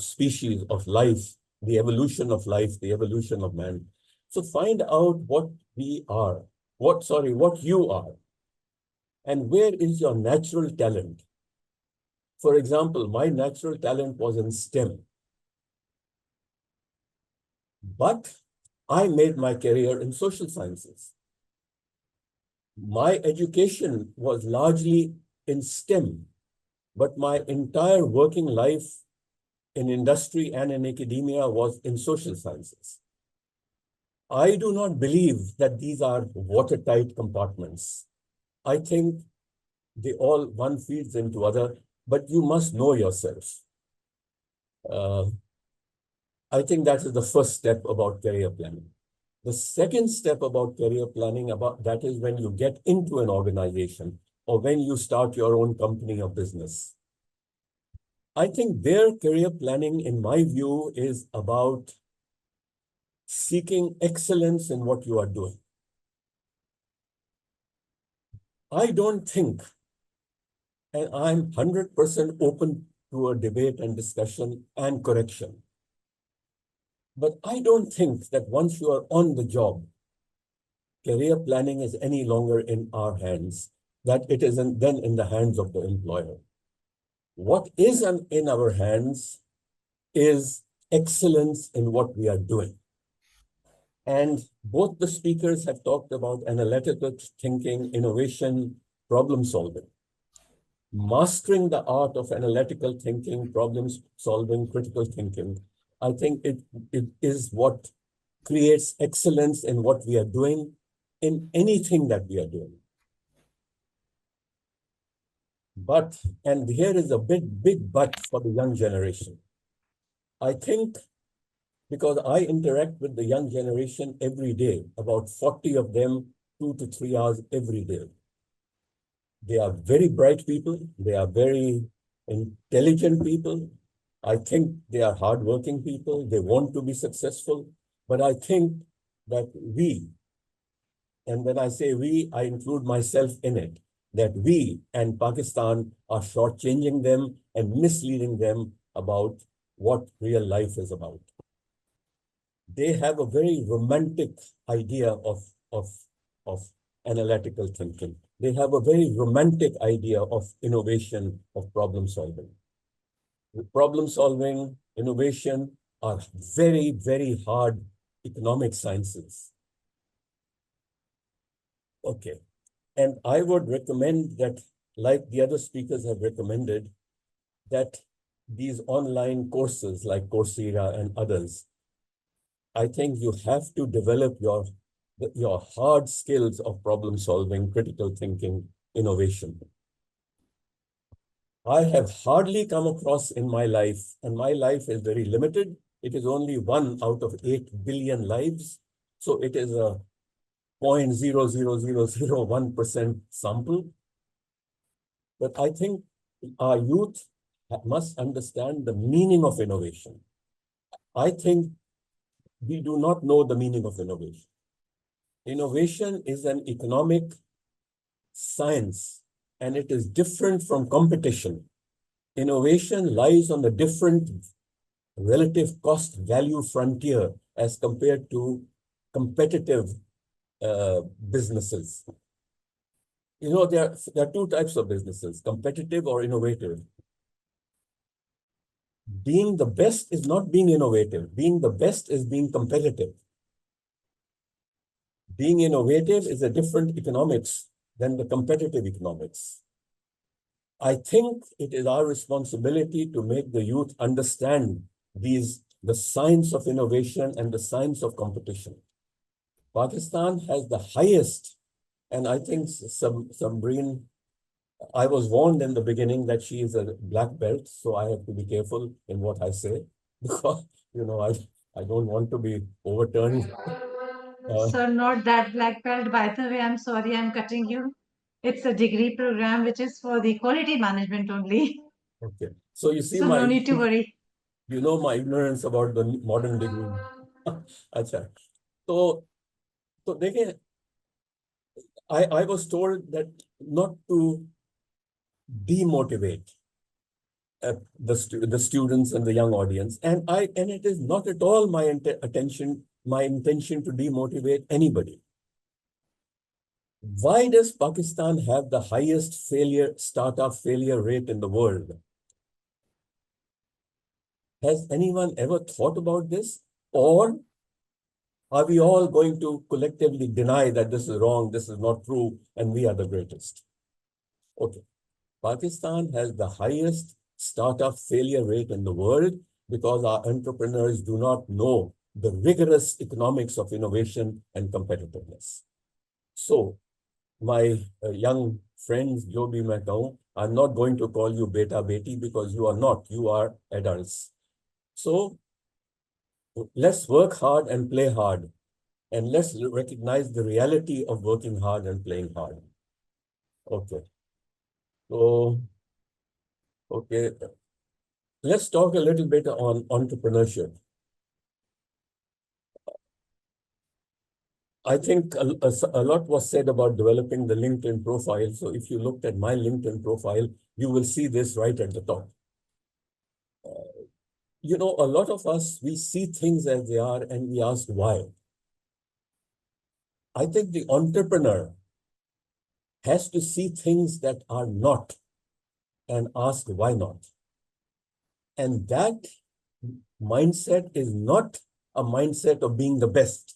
species, of life, the evolution of life, the evolution of man. So find out what we are, what you are, and where is your natural talent. For example, my natural talent was in STEM. But I made my career in social sciences. My education was largely in STEM, but my entire working life in industry and in academia was in social sciences. I do not believe that these are watertight compartments. I think they all, one feeds into other, but you must know yourself. I think that is the first step about career planning. The second step about career planning, that is when you get into an organization or when you start your own company or business. I think their career planning, in my view, is about seeking excellence in what you are doing. I don't think, and I'm 100% open to a debate and discussion and correction, but I don't think that once you are on the job, career planning is any longer in our hands, that it isn't then in the hands of the employer. What is in our hands is excellence in what we are doing. And both the speakers have talked about analytical thinking, innovation, problem solving. Mastering the art of analytical thinking, problem solving, critical thinking, I think it is what creates excellence in what we are doing, in anything that we are doing. But, and here is a big but for the young generation. I think because I interact with the young generation every day, about 40 of them, 2 to 3 hours every day. They are very bright people. They are very intelligent people. I think they are hardworking people. They want to be successful. But I think that we, and when I say we, I include myself in it, that we and Pakistan are shortchanging them and misleading them about what real life is about. They have a very romantic idea of analytical thinking. They have a very romantic idea of innovation, of problem solving. Problem solving, innovation are very hard economic sciences. Okay. And I would recommend that, like the other speakers have recommended, that these online courses like Coursera and others, I think you have to develop your hard skills of problem solving, critical thinking, innovation. I have hardly come across in my life, and my life is very limited. It is only 1 out of 8 billion lives. So it is a 0.00001% sample. But I think our youth must understand the meaning of innovation. I think we do not know the meaning of innovation. Innovation is an economic science, and it is different from competition. Innovation lies on the different relative cost value frontier as compared to competitive businesses. You know, there are 2 types of businesses, competitive or innovative. Being the best is not being innovative. Being the best is being competitive. Being innovative is a different economics than the competitive economics. I think it is our responsibility to make the youth understand the science of innovation and the science of competition. Pakistan has the highest, and I think Sambreen, I was warned in the beginning that she is a black belt, so I have to be careful in what I say, because, you know, I don't want to be overturned. Sir, not that black belt. By the way, I'm sorry, I'm cutting you. It's a degree program which is for the quality management only. Okay. So you see So no need to worry. you know my ignorance about the modern degree. Achha. So again, I was told that not to demotivate the students and the young audience, and it is not at all my intention to demotivate anybody. Why does Pakistan have the highest startup failure rate in the world? Has anyone ever thought about this? Or Are we all going to collectively deny that this is wrong, this is not true, and we are the greatest? Okay. Pakistan has the highest startup failure rate in the world because our entrepreneurs do not know the rigorous economics of innovation and competitiveness. So, my young friends, jo bhi main kahun, I'm not going to call you beta beti because you are not, you are adults. So, let's work hard and play hard, and let's recognize the reality of working hard and playing hard. Okay. So, okay, let's talk a little bit on entrepreneurship. I think a lot was said about developing the LinkedIn profile. So if you looked at my LinkedIn profile, you will see this right at the top. You know, a lot of us, we see things as they are and we ask why. I think the entrepreneur has to see things that are not and ask why not. And that mindset is not a mindset of being the best.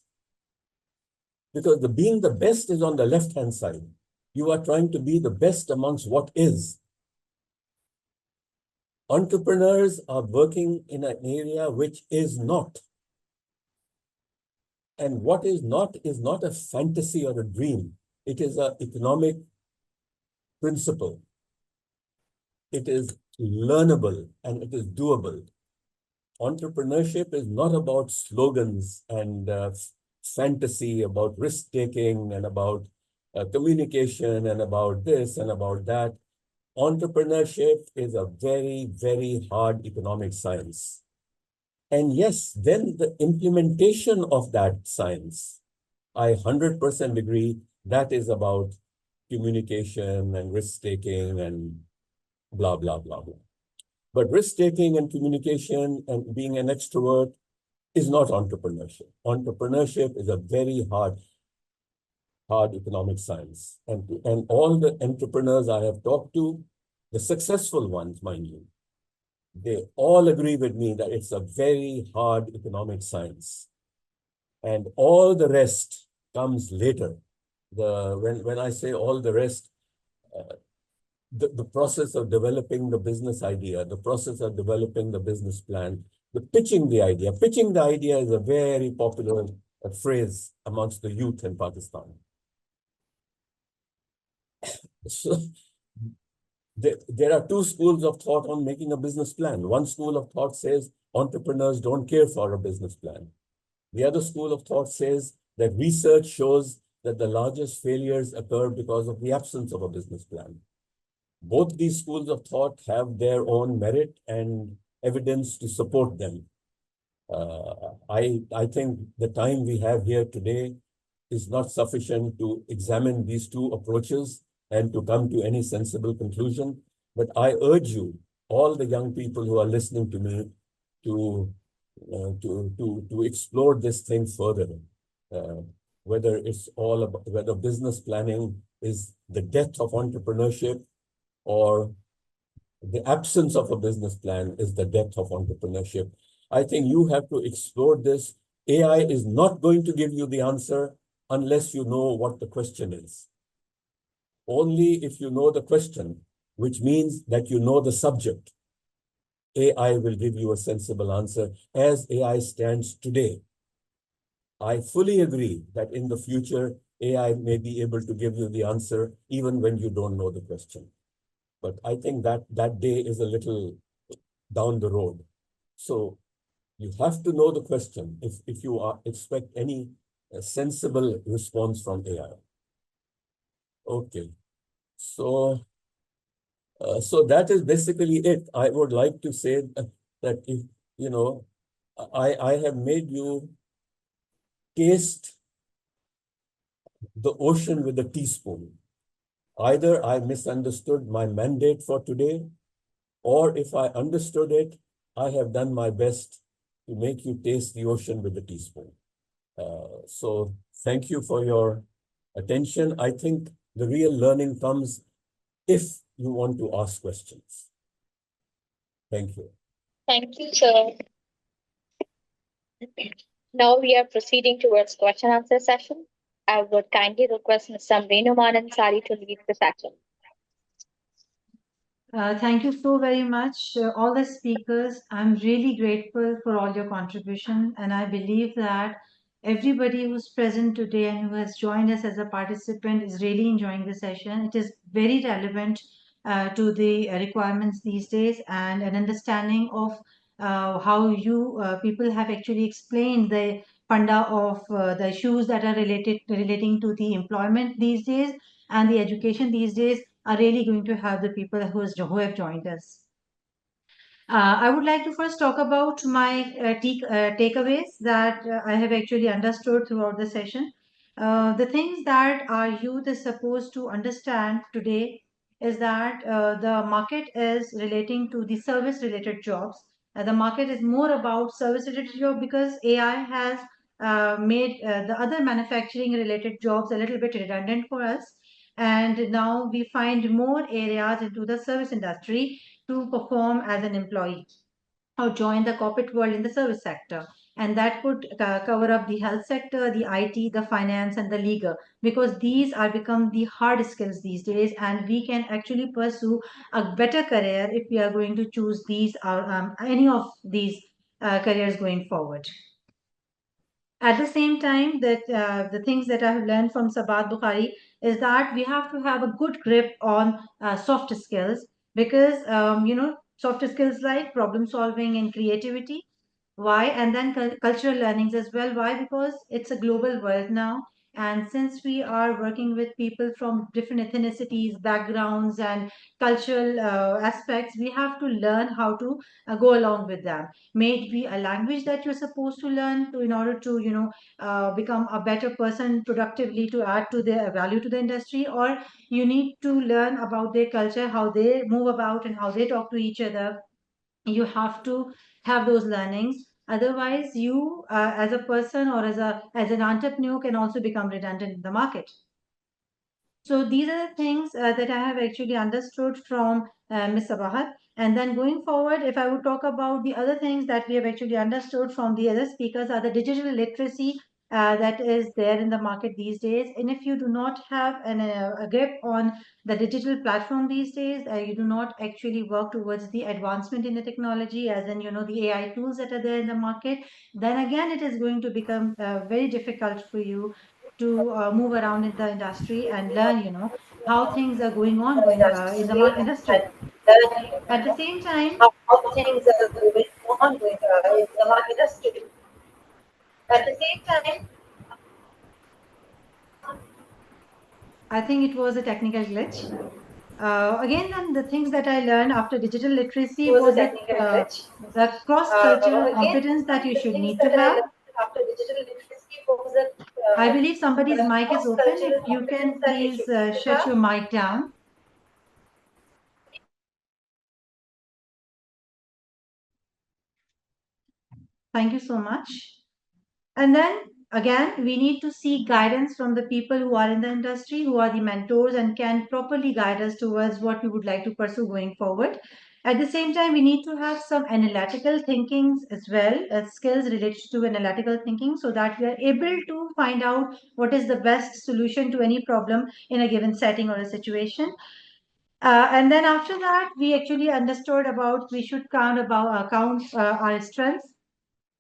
Because the being the best is on the left-hand side. You are trying to be the best amongst what is. Entrepreneurs are working in an area which is not. And what is not a fantasy or a dream. It is an economic principle. It is learnable and it is doable. Entrepreneurship is not about slogans and fantasy, about risk-taking and about communication and about this and about that. Entrepreneurship is a very, very hard economic science. And yes, then the implementation of that science, I 100% agree, that is about communication and risk-taking and blah, blah, blah, blah. But risk-taking and communication and being an extrovert is not entrepreneurship. Entrepreneurship is a very hard economic science. And all the entrepreneurs I have talked to, the successful ones, mind you, they all agree with me that it's a very hard economic science. And all the rest comes later. When I say all the rest, the process of developing the business idea, the process of developing the business plan, the pitching the idea. Pitching the idea is a very popular phrase amongst the youth in Pakistan. So there are two schools of thought on making a business plan. One school of thought says entrepreneurs don't care for a business plan. The other school of thought says that research shows that the largest failures occur because of the absence of a business plan. Both these schools of thought have their own merit and evidence to support them. I think the time we have here today is not sufficient to examine these two approaches and to come to any sensible conclusion. But I urge you, all the young people who are listening to me, to explore this thing further. Whether it's all about, whether business planning is the death of entrepreneurship or the absence of a business plan is the death of entrepreneurship. I think you have to explore this. AI is not going to give you the answer unless you know what the question is. Only if you know the question, which means that you know the subject, AI will give you a sensible answer as AI stands today. I fully agree that in the future, AI may be able to give you the answer even when you don't know the question. But I think that that day is a little down the road. So you have to know the question if you expect any sensible response from AI. Okay. So that is basically it. I would like to say that if, you know, I have made you taste the ocean with a teaspoon. Either I misunderstood my mandate for today, or if I understood it, I have done my best to make you taste the ocean with a teaspoon. So thank you for your attention. I think the real learning comes if you want to ask questions. Thank you. Thank you, sir. Now we are proceeding towards question answer session. I would kindly request Ms. Samreen Oman Ansari to lead the session. Thank you so very much, all the speakers. I'm really grateful for all your contribution, and I believe that everybody who's present today and who has joined us as a participant is really enjoying the session. It is very relevant to the requirements these days, and an understanding of how you people have actually explained the funda of the issues that are relating to the employment these days and the education these days are really going to have the people who have joined us. I would like to first talk about my takeaways that I have actually understood throughout the session. The things that our youth is supposed to understand today is that the market is relating to the service related jobs. The market is more about service related jobs because AI has made the other manufacturing related jobs a little bit redundant for us. And now we find more areas into the service industry to perform as an employee or join the corporate world in the service sector. And that could cover up the health sector, the IT, the finance, and the legal, because these are become the hard skills these days. And we can actually pursue a better career if we are going to choose these or any of these careers going forward. At the same time, that the things that I have learned from Sabahat Bokhari is that we have to have a good grip on soft skills because soft skills like problem solving and creativity. Why? And then cultural learnings as well. Why? Because it's a global world now. And since we are working with people from different ethnicities, backgrounds, and cultural aspects, we have to learn how to go along with them. May it be a language that you're supposed to learn in order to, become a better person productively to add to their value to the industry, or you need to learn about their culture, how they move about, and how they talk to each other. You have to have those learnings, otherwise you as a person or as an entrepreneur can also become redundant in the market. So these are the things that I have actually understood from Ms. Sabahat. And then going forward, if I would talk about the other things that we have actually understood from the other speakers are the digital literacy that is there in the market these days. And if you do not have a grip on the digital platform these days, you do not actually work towards the advancement in the technology, as in, the AI tools that are there in the market, then again, it is going to become very difficult for you to move around in the industry and learn, how things are going on in the industry. At the same time, how things are going on in the market industry. At the same time, I think it was a technical glitch. Again, then the things that I learned after digital literacy was that the cross-cultural again, competence that you the should things need to that I have. learned after digital literacy was that I believe somebody's mic is open. If cross-cultural you competence can that you please should need to shut have. your mic down. Thank you so much. And then again, we need to seek guidance from the people who are in the industry, who are the mentors and can properly guide us towards what we would like to pursue going forward. At the same time, we need to have some analytical thinkings as well, skills related to analytical thinking, so that we are able to find out what is the best solution to any problem in a given setting or a situation. And then after that, we actually understood about we should count our strengths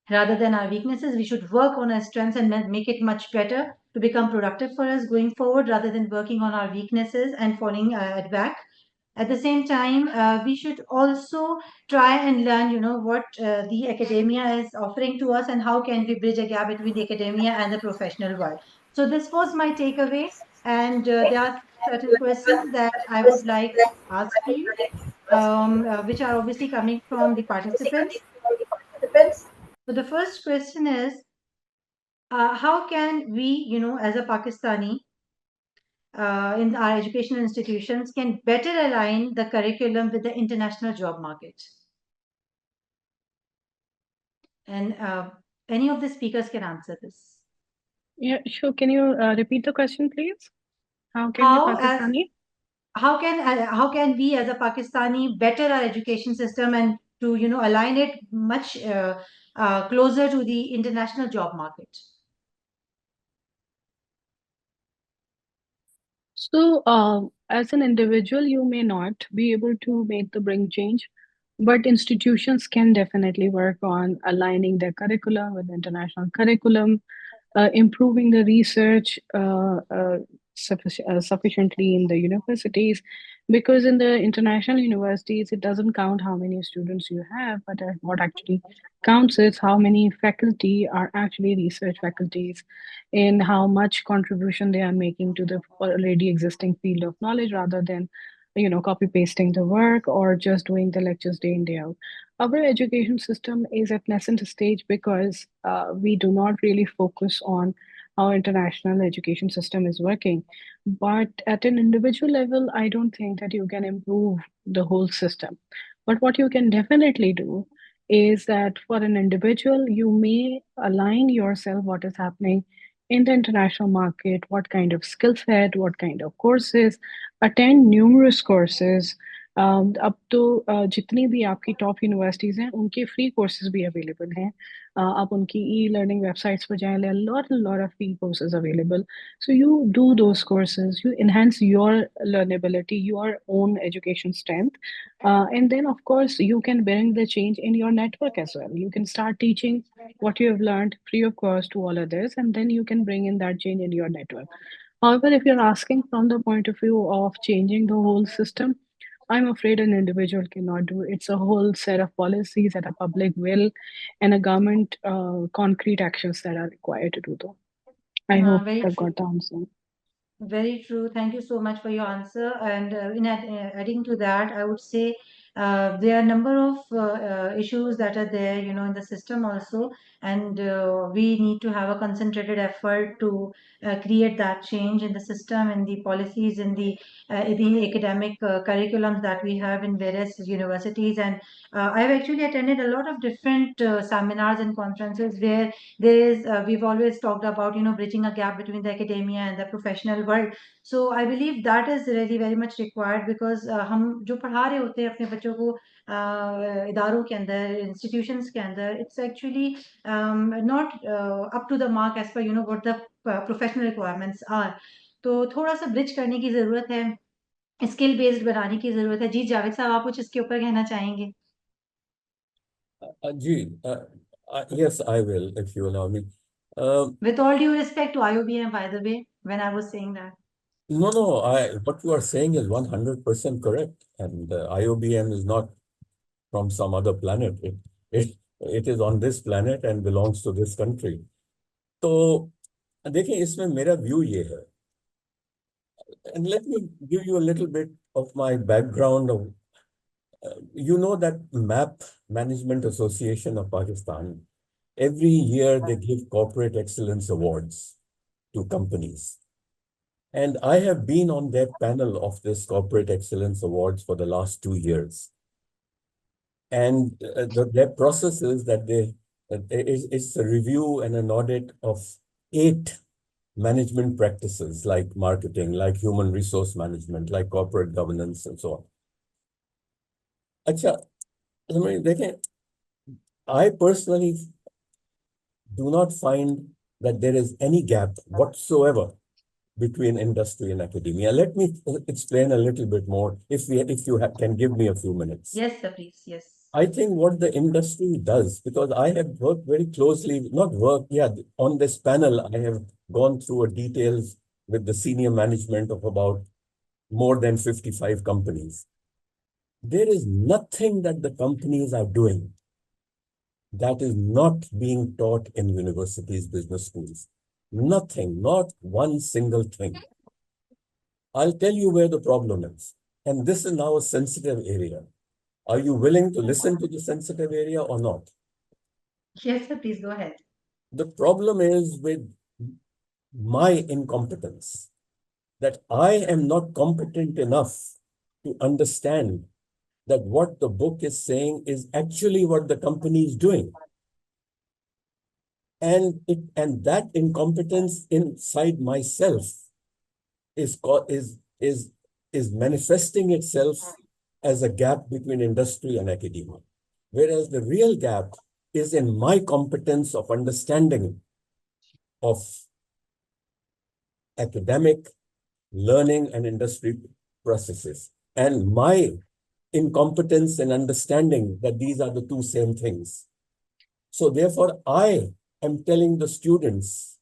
rather than our weaknesses. We should work on our strengths and make it much better to become productive for us going forward rather than working on our weaknesses and falling at back. At the same time, we should also try and learn, what the academia is offering to us and how can we bridge a gap between the academia and the professional world. So this was my takeaway. And there are certain questions that I would like to ask you, which are obviously coming from the participants. So the first question is, how can we, as a Pakistani, in our educational institutions, can better align the curriculum with the international job market? And any of the speakers can answer this. Yeah, sure. Can you repeat the question, please? How can How, the Pakistani? how can we as a Pakistani better our education system and to align it much closer to the international job market? So, as an individual, you may not be able to make the bring change, but institutions can definitely work on aligning their curriculum with international curriculum, improving the research sufficiently in the universities, because in the international universities, it doesn't count how many students you have, but what actually counts is how many faculty are actually research faculties, in how much contribution they are making to the already existing field of knowledge, rather than copy pasting the work or just doing the lectures day in day out. Our education system is at nascent stage because we do not really focus on how international education system is working. But at an individual level, I don't think that you can improve the whole system. But what you can definitely do is that for an individual, you may align yourself what is happening in the international market, what kind of skill set, what kind of courses, attend numerous courses. अब तो जितनी भी आपकी top universities हैं उनके free courses भी available हैं. आप उनकी ई लर्निंग वेबसाइट्स पर जाएं, lot of free courses available. So you do those courses, you enhance your learnability, your own education strength, and then of course you can bring the change in your network as well. You can start teaching what you have learned free of cost to all others, and then you can bring in that change in your network. However, if you're asking from the point of view of changing the whole system, I'm afraid an individual cannot do it. It's a whole set of policies that a public will and a government concrete actions that are required to do though. I hope Very I've true. got the answer. Very true. Thank you so much for your answer. And adding to that, I would say there are a number of issues that are there, in the system also, and we need to have a concentrated effort to create that change in the system, in the policies, in the academic curriculums that we have in various universities. And I've actually attended a lot of different seminars and conferences where we've always talked about, bridging a gap between the academia and the professional world. So I believe that is really very much required because हम जो पढ़ा रहे होते हैं अपने बच्चों को इदारों के अंदर, institutions के अंदर, it's actually not up to the mark as per what the professional requirements are. तो थोड़ा सा ब्रिज करने की जरूरत है, स्किल बेस्ड बनाने की जरूरत है. जी जावेद साहब, आप कुछ इसके ऊपर कहना चाहेंगे? Yes, I will, if you allow me. With all due respect to IOBM, by the way, when I was saying that. No, what you are saying is 100% correct. And IOBM is not from some other planet. It is on this planet and belongs to this country. तो देखिए इसमें मेरा view ये है. And let me give you a little bit of my background of you know that MAP, Management Association of Pakistan, every year they give corporate excellence awards to companies. And I have been on their panel of this corporate excellence awards for the last 2 years. And their process is that it's a review and an audit of 8 management practices like marketing, like human resource management, like corporate governance, and so on. अच्छा, देखें, I personally do not find that there is any gap whatsoever between industry and academia. Let me explain a little bit more if you can give me a few minutes. Yes, sir, please. Yes. I think what the industry does, because I have worked very closely, on this panel, I have gone through details with the senior management of about more than 55 companies. There is nothing that the companies are doing that is not being taught in universities, business schools. Nothing, not one single thing. I'll tell you where the problem is. And this is now a sensitive area. Are you willing to listen to the sensitive area or not? Yes, sir, please go ahead. The problem is with my incompetence, that I am not competent enough to understand that what the book is saying is actually what the company is doing. And that incompetence inside myself is manifesting itself as a gap between industry and academia. Whereas the real gap is in my competence of understanding of academic, learning, and industry processes, and my incompetence in understanding that these are the two same things. So therefore, I am telling the students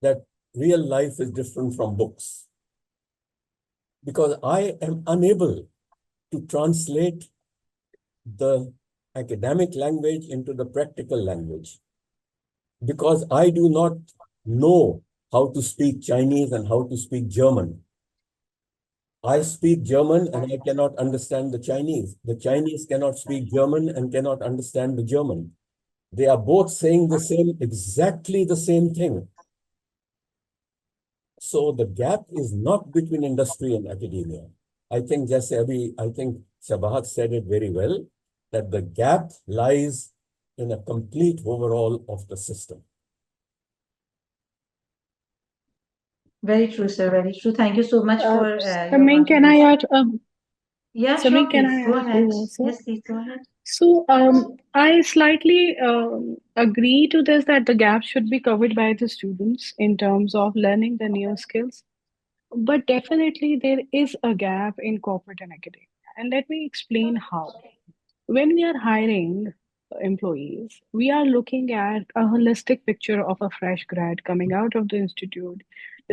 that real life is different from books, because I am unable to translate the academic language into the practical language, because I do not know how to speak Chinese and how to speak German. I speak German and I cannot understand the Chinese. The Chinese cannot speak German and cannot understand the German. They are both saying the same, exactly the same thing. So the gap is not between industry and academia. I think Sabahat said it very well, that the gap lies in a complete overhaul of the system. Very true, sir. Very true. Thank you so much for your Sameen, can I contribution. add? Yeah, Sameen, sure, can please. I Go add ahead. also? Yes, please go ahead. So, I slightly agree to this that the gap should be covered by the students in terms of learning the new skills. But definitely, there is a gap in corporate and academia. And let me explain how. When we are hiring employees, we are looking at a holistic picture of a fresh grad coming out of the institute,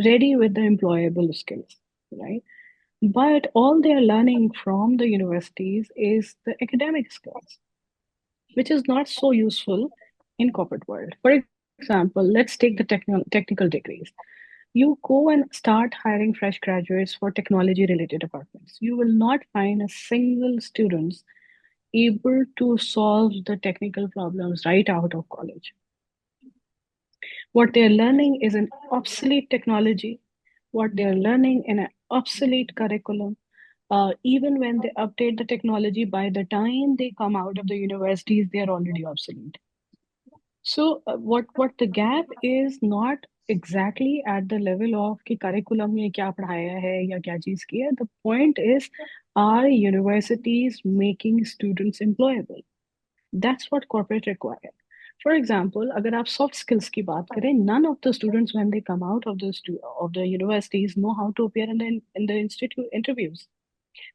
ready with the employable skills, right? But all they are learning from the universities is the academic skills, which is not so useful in corporate world. For example, let's take the technical degrees. You go and start hiring fresh graduates for technology related departments. You will not find a single student able to solve the technical problems right out of college. What they're learning is an obsolete technology, what they're learning in an obsolete curriculum. Even when they update the technology, by the time they come out of the universities, they're already obsolete. So, what the gap is not exactly at the level of कि curriculum में क्या पढ़ाया है या क्या चीज़ की है. The point is, are universities making students employable? That's what corporate require. For example, अगर आप soft skills की बात करें, none of the students when they come out of the universities know how to appear in the institute interviews.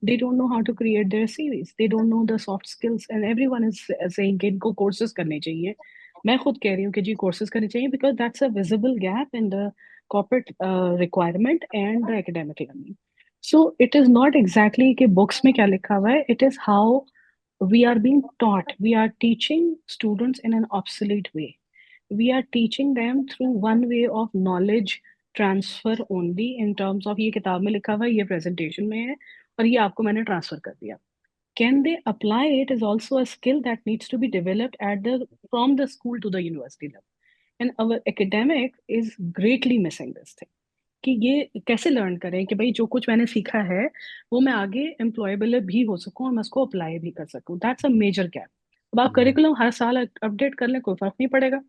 They don't know how to create their CVs. They don't know the soft skills, and everyone is saying कि इनको courses करने चाहिए. मैं खुद कह रही हूँ कि जी courses करने चाहिए because that's a visible gap in the corporate requirement and the academic learning. So it is not exactly कि books में क्या लिखा हुआ है. It is how we are being taught. We are teaching students in an obsolete way. We are teaching them through one way of knowledge transfer only in terms of ये किताब में लिखा हुआ है, ये presentation में है और ये आपको मैंने transfer कर दिया. Can they apply it is also a skill that needs to be developed from the school to the university level. And our academic is greatly missing this thing. कि ये कैसे लर्न करें कि भाई जो कुछ मैंने सीखा है वो मैं आगे एम्प्लॉयबल भी हो सकूं और मैं उसको अप्लाई भी कर सकूं. That's a major gap. अब आप करिकुलम हर साल अपडेट कर लें कोई फर्क नहीं पड़ेगा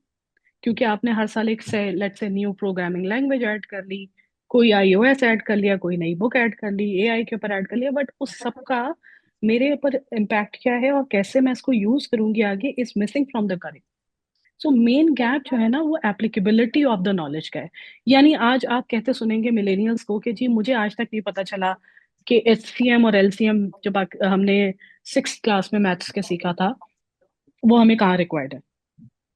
क्योंकि आपने हर साल एक से let's say new programming language add कर ली, कोई iOS ऐड कर लिया, कोई नई बुक ऐड कर ली, एआई के ऊपर ऐड कर लिया, बट उस सब का मेरे ऊपर इम्पैक्ट क्या है और कैसे मैं इसको यूज करूंगी आगे is missing from the curriculum. So main gap जो है ना वो एप्लीकेबिलिटी ऑफ द नॉलेज का है. यानी आज आप कहते सुनेंगे मिलेनियल्स को कि जी मुझे आज तक नहीं पता चला कि एचसीएम और एलसीएम जब हमने 6th क्लास में मैथ्स के सीखा था वो हमें कहाँ रिक्वायर्ड है.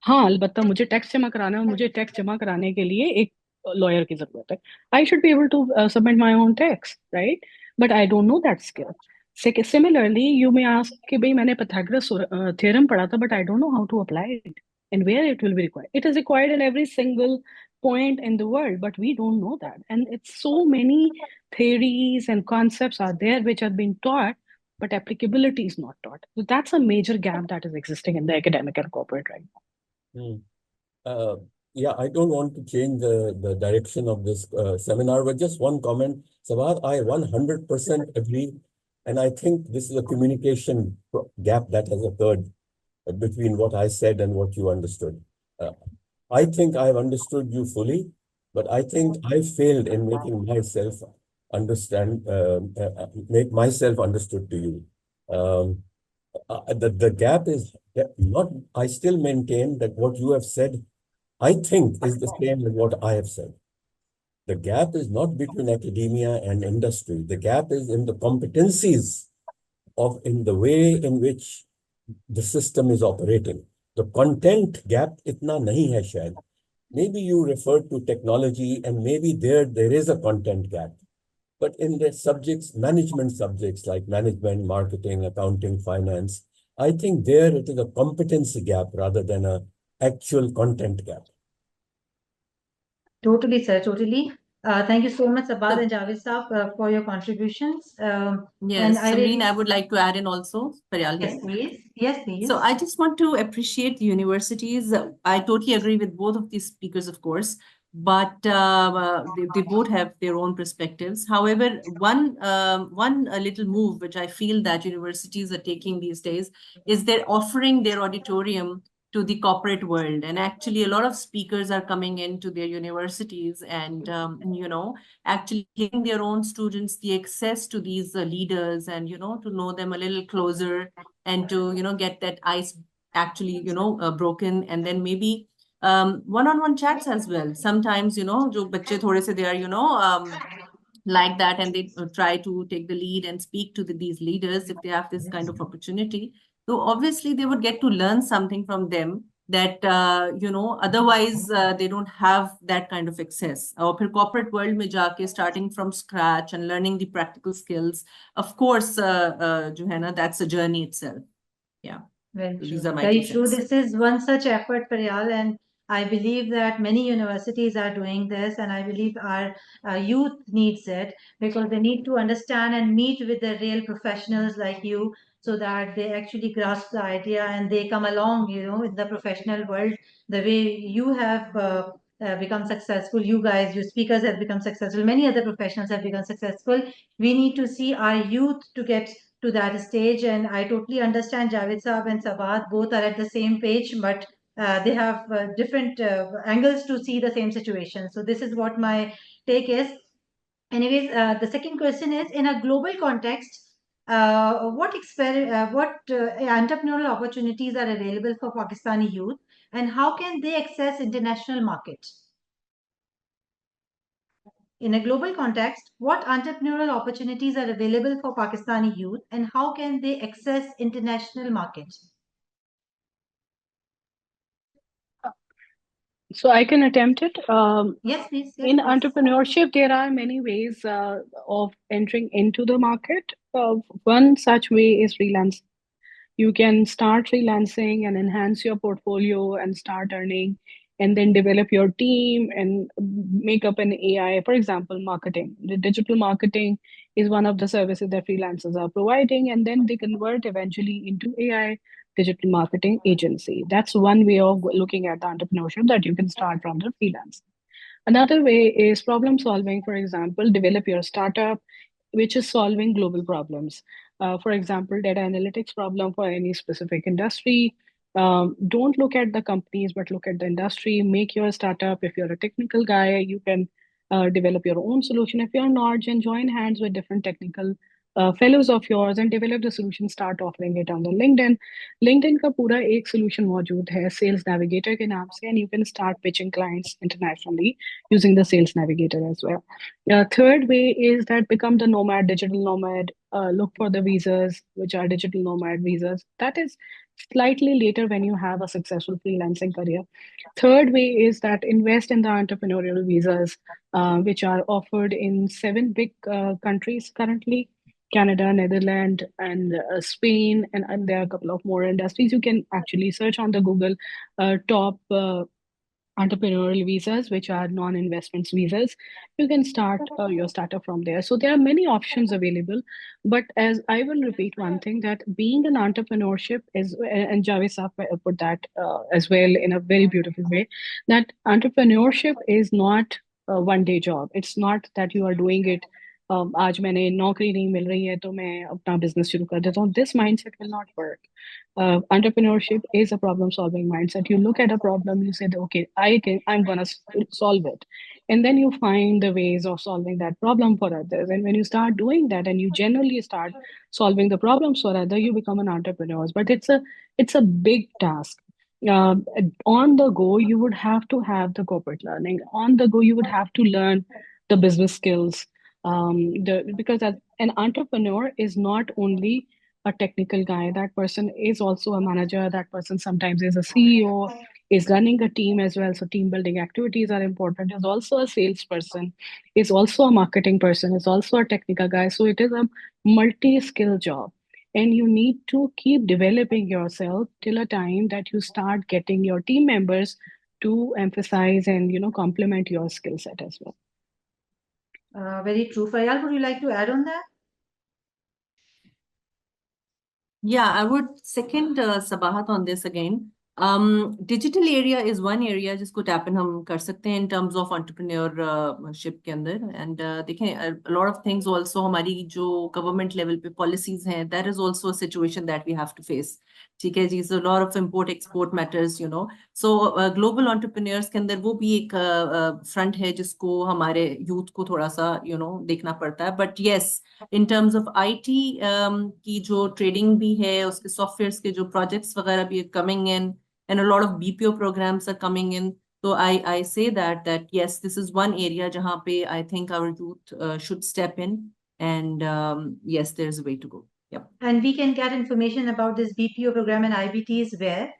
हाँ अलबत्ता मुझे टैक्स जमा कराना है और मुझे टैक्स जमा कराने के लिए एक लॉयर की जरूरत है. I should be able to submit my own tax, right? But I don't know that skill. Similarly, you may ask कि भाई मैंने Pythagoras theorem पढ़ा था but I don't know how to apply it and where it will be required. It is required in every single point in the world, but we don't know that. And it's so many theories and concepts are there which are being taught, but applicability is not taught. So that's a major gap that is existing in the academic and corporate right now. Yeah, I don't want to change the direction of this seminar, but just one comment. Sabahat, I 100% agree. And I think this is a communication gap that has occurred between what I said and what you understood. I think I've understood you fully, but I think I failed in making myself make myself understood to you. The gap is I still maintain that what you have said, I think, is the same as what I have said. The gap is not between academia and industry. The gap is in the competencies in the way in which the system is operating. The content gap itna nahi hai shayad. Maybe you referred to technology and maybe there is a content gap. But in the subjects, management subjects like management, marketing, accounting, finance, I think there it is a competency gap rather than a actual content gap. Totally, sir. Totally. Thank you so much, Sabahat So- and Javed Saab, for your contributions. Yes, and I Samreen, I would like to add in also, Faryal yes, here. please. Yes, please. So I just want to appreciate the universities. I totally agree with both of these speakers, of course, but they both have their own perspectives. However, one little move which I feel that universities are taking these days is they're offering their auditorium to the corporate world. And actually, a lot of speakers are coming into their universities and, actually giving their own students the access to these leaders and, to know them a little closer and to, get that ice actually, broken. And then maybe one-on-one chats as well. Sometimes, jo bacche thode se they are, like that, and they try to take the lead and speak to these leaders if they have this kind of opportunity. So obviously they would get to learn something from them that, otherwise they don't have that kind of access. Or corporate world mein jaake starting from scratch and learning the practical skills. Of course, Johanna, that's a journey itself. Yeah. Very These true. are my Very 2 true. cents. This is one such effort, Faryal, and I believe that many universities are doing this, and I believe our youth needs it because they need to understand and meet with the real professionals like you so that they actually grasp the idea and they come along, in the professional world the way you have become successful. You guys, you speakers have become successful. Many other professionals have become successful. We need to see our youth to get to that stage. And I totally understand Javed Saab and Sabahat both are at the same page, but they have different angles to see the same situation. So this is what my take is. Anyways, the second question is, in a global context, what entrepreneurial opportunities are available for Pakistani youth, and how can they access international market? In a global context, what entrepreneurial opportunities are available for Pakistani youth and how can they access international markets? So I can attempt it. Yes, please. Yes, In please. entrepreneurship, there are many ways of entering into the market. One such way is freelance. You can start freelancing and enhance your portfolio and start earning, and then develop your team and make up an AI. For example, marketing. The digital marketing is one of the services that freelancers are providing, and then they convert eventually into AI digital marketing agency. That's one way of looking at the entrepreneurship that you can start from the freelance. Another way is problem solving. For example, develop your startup, which is solving global problems. For example, data analytics problem for any specific industry. Don't look at the companies, but look at the industry. Make your startup. If you're a technical guy, you can develop your own solution. If you're not, then join hands with different technical fellows of yours and develop the solution. Start offering it on the LinkedIn. LinkedIn का पूरा एक solution मौजूद है Sales Navigator के नाम से, and you can start pitching clients internationally using the Sales Navigator as well. Third way is that become the nomad, digital nomad. Look for the visas, which are digital nomad visas. That is slightly later when you have a successful freelancing career. Third way is that invest in the entrepreneurial visas, which are offered in 7 big countries currently. Canada, Netherlands, and Spain, and there are a couple of more industries. You can actually search on the Google top entrepreneurial visas, which are non-investments visas. You can start your startup from there. So there are many options available. But as I will repeat one thing, that being an entrepreneurship is, and Javed Saab put that as well in a very beautiful way, that entrepreneurship is not a one-day job. It's not that you are doing it. आज मैंने नौकरी नहीं मिल रही है तो मैं अपना business शुरू कर देता हूँ. This mindset will not work. Entrepreneurship is a problem solving mindset. You look at a problem, you say, okay, I'm going to solve it. And then you find the ways of solving that problem for others. And when you start doing that and you generally start solving the problems for others, you become an entrepreneur. But it's a big task. Um, on the go, you would have to have the corporate learning. On the go, you would have to learn the business skills. Because as an entrepreneur is not only a technical guy, that person is also a manager, that person sometimes is a CEO, is running a team as well. So team building activities are important, is also a salesperson, is also a marketing person, is also a technical guy. So it is a multi-skill job. And you need to keep developing yourself till a time that you start getting your team members to emphasize and complement your skill set as well. Very true. Faryal, would you like to add on that? Yeah, I would second Sabahat on this again. Digital area is one area जिसको tap in हम कर सकते हैं in terms of entrepreneurship के अंदर. And देखें a lot of things also हमारी जो government level पे policies हैं, that is also a situation that we have to face. ठीक है जी, so a lot of import export matters, you know. So global entrepreneurs के अंदर वो भी एक front है जिसको हमारे youth को थोड़ा सा देखना पड़ता है. But yes, in terms of IT की जो trading भी है, उसके softwares के जो projects वगैरह भी coming in, and a lot of BPO programs are coming in. So I say that yes, this is one area जहाँ पे I think our youth should step in, and yes, there's a way to go. Yep. And we can get information about this BPO program and IBTs where?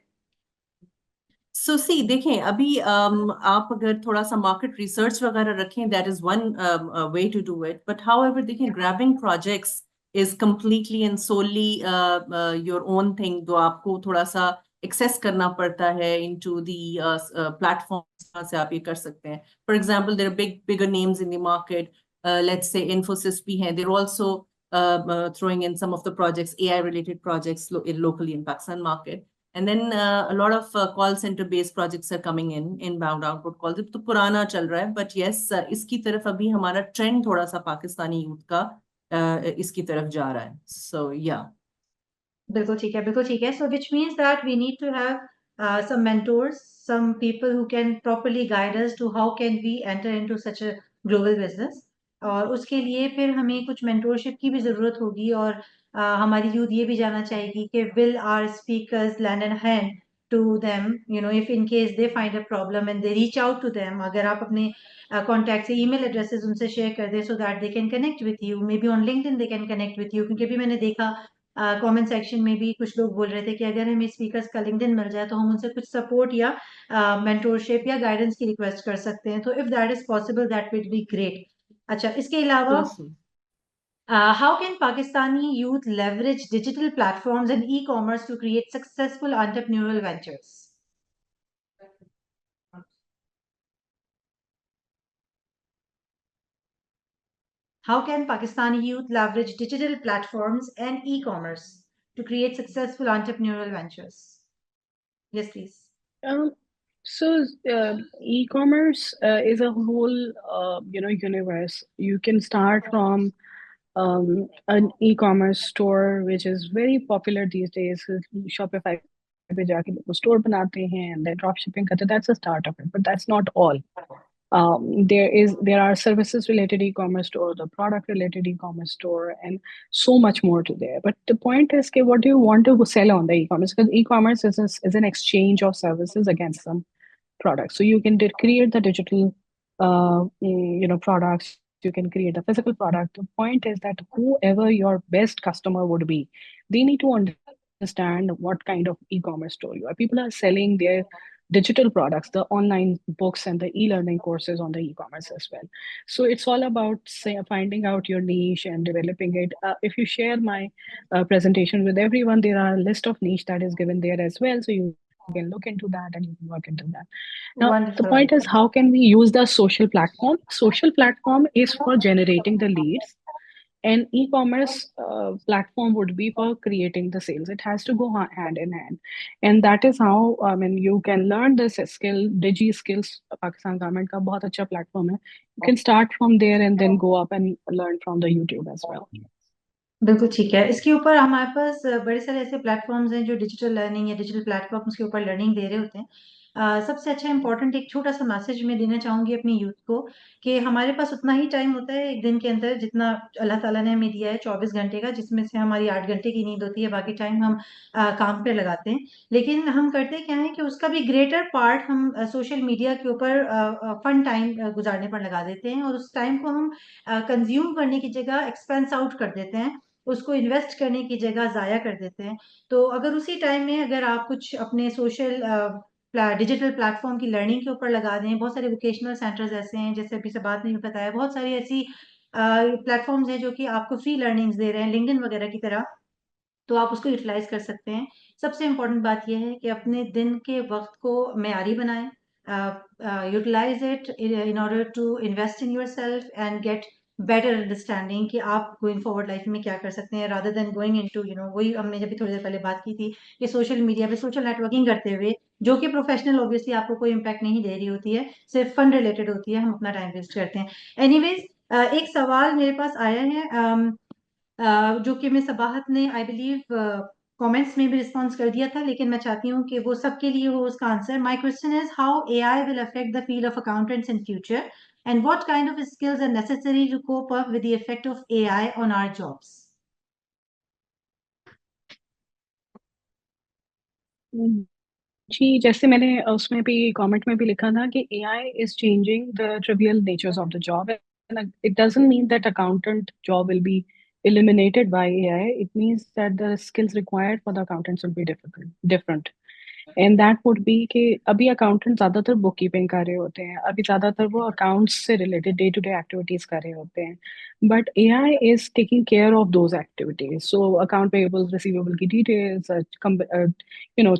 So see, देखें अभी आप अगर थोड़ा सा market research वगैरह रखें, that is one way to do it. But however, देखें grabbing projects is completely and solely your own thing. तो आपको थोड़ा सा access करना पड़ता है into the platforms से आप ये कर सकते हैं. For example, there are bigger names in the market. Let's say Infosys भी हैं. They're also throwing in some of the projects, AI related projects locally in Pakistan market. And then a lot of call center based projects are coming in, inbound outbound calls. तो पुराना चल रहा है, but yes, इसकी तरफ अभी हमारा trend थोड़ा सा पाकिस्तानी youth का इसकी तरफ जा रहा है. So yeah. बिल्कुल ठीक है, बिल्कुल ठीक है. So which means that we need to have some mentors, some people who can properly guide us to how can we enter into such a global business. और उसके लिए फिर हमें कुछ mentorship की भी ज़रूरत होगी और हमारी youth ये भी जानना चाहेगी कि will our speakers lend a hand to them, you know, if in case they find a problem and they reach out to them. अगर आप अपने contact से email addresses उनसे share कर दें so that they can connect with you, maybe on LinkedIn they can connect with you. क्योंकि अभी मैंने देखा कमेंट सेक्शन में भी कुछ लोग बोल रहे थे कि अगर हमें स्पीकर्स का लिंक्डइन मिल जाए तो हम उनसे कुछ सपोर्ट या मेंटोरशिप या गाइडेंस की रिक्वेस्ट कर सकते हैं. तो if that is possible that will be great. अच्छा, इसके अलावा how can Pakistani youth leverage digital platforms and e-commerce to create successful entrepreneurial ventures? How can Pakistani youth leverage digital platforms and e-commerce to create successful entrepreneurial ventures? Yes, please. So e-commerce is a whole universe. You can start from an e-commerce store which is very popular these days. Shopify पे जाके लोग store बनाते हैं and then drop shipping करते हैं. That's a start of it, but that's not all. There are services related e-commerce store, the product related e-commerce store, and so much more to there. But the point is, what do you want to sell on the e-commerce? Because e-commerce is an exchange of services against some products. So you can create the digital, products. You can create a physical product. The point is that whoever your best customer would be, they need to understand what kind of e-commerce store you are. People are selling their digital products, the online books and the e-learning courses on the e-commerce as well. So it's all about finding out your niche and developing it. If you share my presentation with everyone, there are a list of niche that is given there as well. So you can look into that and you can work into that. Now, Wonderful. the point is, how can we use the social platform? Social platform is for generating the leads, and e-commerce platform would be for creating the sales. It has to go hand in hand, and that is how you can learn this skill. Digi skills, Pakistan government का बहुत अच्छा platform है. You can start from there and then go up and learn from the YouTube as well. बिल्कुल ठीक है. इसके ऊपर हमारे पास बड़े सारे ऐसे प्लेटफॉर्म्स हैं जो डिजिटल लर्निंग या डिजिटल प्लेटफॉर्म्स के ऊपर लर्निंग दे रहे होते हैं. सबसे अच्छा इम्पोर्टेंट एक छोटा सा मैसेज मैं देना चाहूंगी अपनी यूथ को कि हमारे पास उतना ही टाइम होता है एक दिन के अंदर जितना अल्लाह ताला ने हमें दिया है 24 घंटे का, जिसमें से हमारी 8 घंटे की नींद होती है, बाकी टाइम हम काम पे लगाते हैं। लेकिन हम करते क्या है कि उसका भी ग्रेटर पार्ट हम सोशल मीडिया के ऊपर फन टाइम गुजारने पर लगा देते हैं, और उस टाइम को हम कंज्यूम करने की जगह एक्सपेंस आउट कर देते हैं, उसको इन्वेस्ट करने की जगह ज़ाया कर देते हैं। तो अगर उसी टाइम में अगर आप कुछ अपने सोशल डिजिटल प्लेटफॉर्म की लर्निंग के ऊपर लगा दें, बहुत सारे वोकेशनल सेंटर्स ऐसे हैं, जैसे अभी से बात नहीं बताया, बहुत सारी ऐसी प्लेटफॉर्म्स हैं जो कि आपको फ्री लर्निंग्स दे रहे हैं, लिंक्डइन वगैरह की तरह, तो आप उसको यूटिलाइज कर सकते हैं। सबसे इम्पोर्टेंट बात यह है कि अपने दिन के वक्त को मेयारी बनाएं, utilize it in order to invest in your self and get better understanding कि आप गोइंग फॉरवर्ड लाइफ में क्या कर सकते हैं, रादर देन गोइंग इनटू वही हमने जब भी थोड़ी देर पहले बात की थी कि सोशल मीडिया पे सोशल नेटवर्किंग करते हुए, जो कि प्रोफेशनल ऑब्वियसली आपको कोई इम्पैक्ट नहीं दे रही होती है, सिर्फ फन रिलेटेड होती है, हम अपना टाइम वेस्ट करते हैं। एनीवेज, एक सवाल मेरे पास आया है जो कि मैं सबाहत ने आई बिलीव कमेंट्स में भी रिस्पॉन्स कर दिया था, लेकिन मैं चाहती हूँ कि वो सबके लिए हो उसका answer. My question is how AI will affect the field of accountants in future and what kind of skills are necessary to cope up with the effect of AI on our jobs. जी, जैसे मैंने उसमें भी comment में भी लिखा था कि AI is changing the trivial natures of the job, and it doesn't mean that accountant job will be eliminated by AI. It means that the skills required for the accountants will be different. And that would be कि अभी accountant ज्यादातर book keeping कर रहे होते हैं, अभी ज्यादातर वो अकाउंट्स से related day to day activities कर रहे होते हैं, but AI is taking care of those activities. So account payable receivable की डिटेल्स,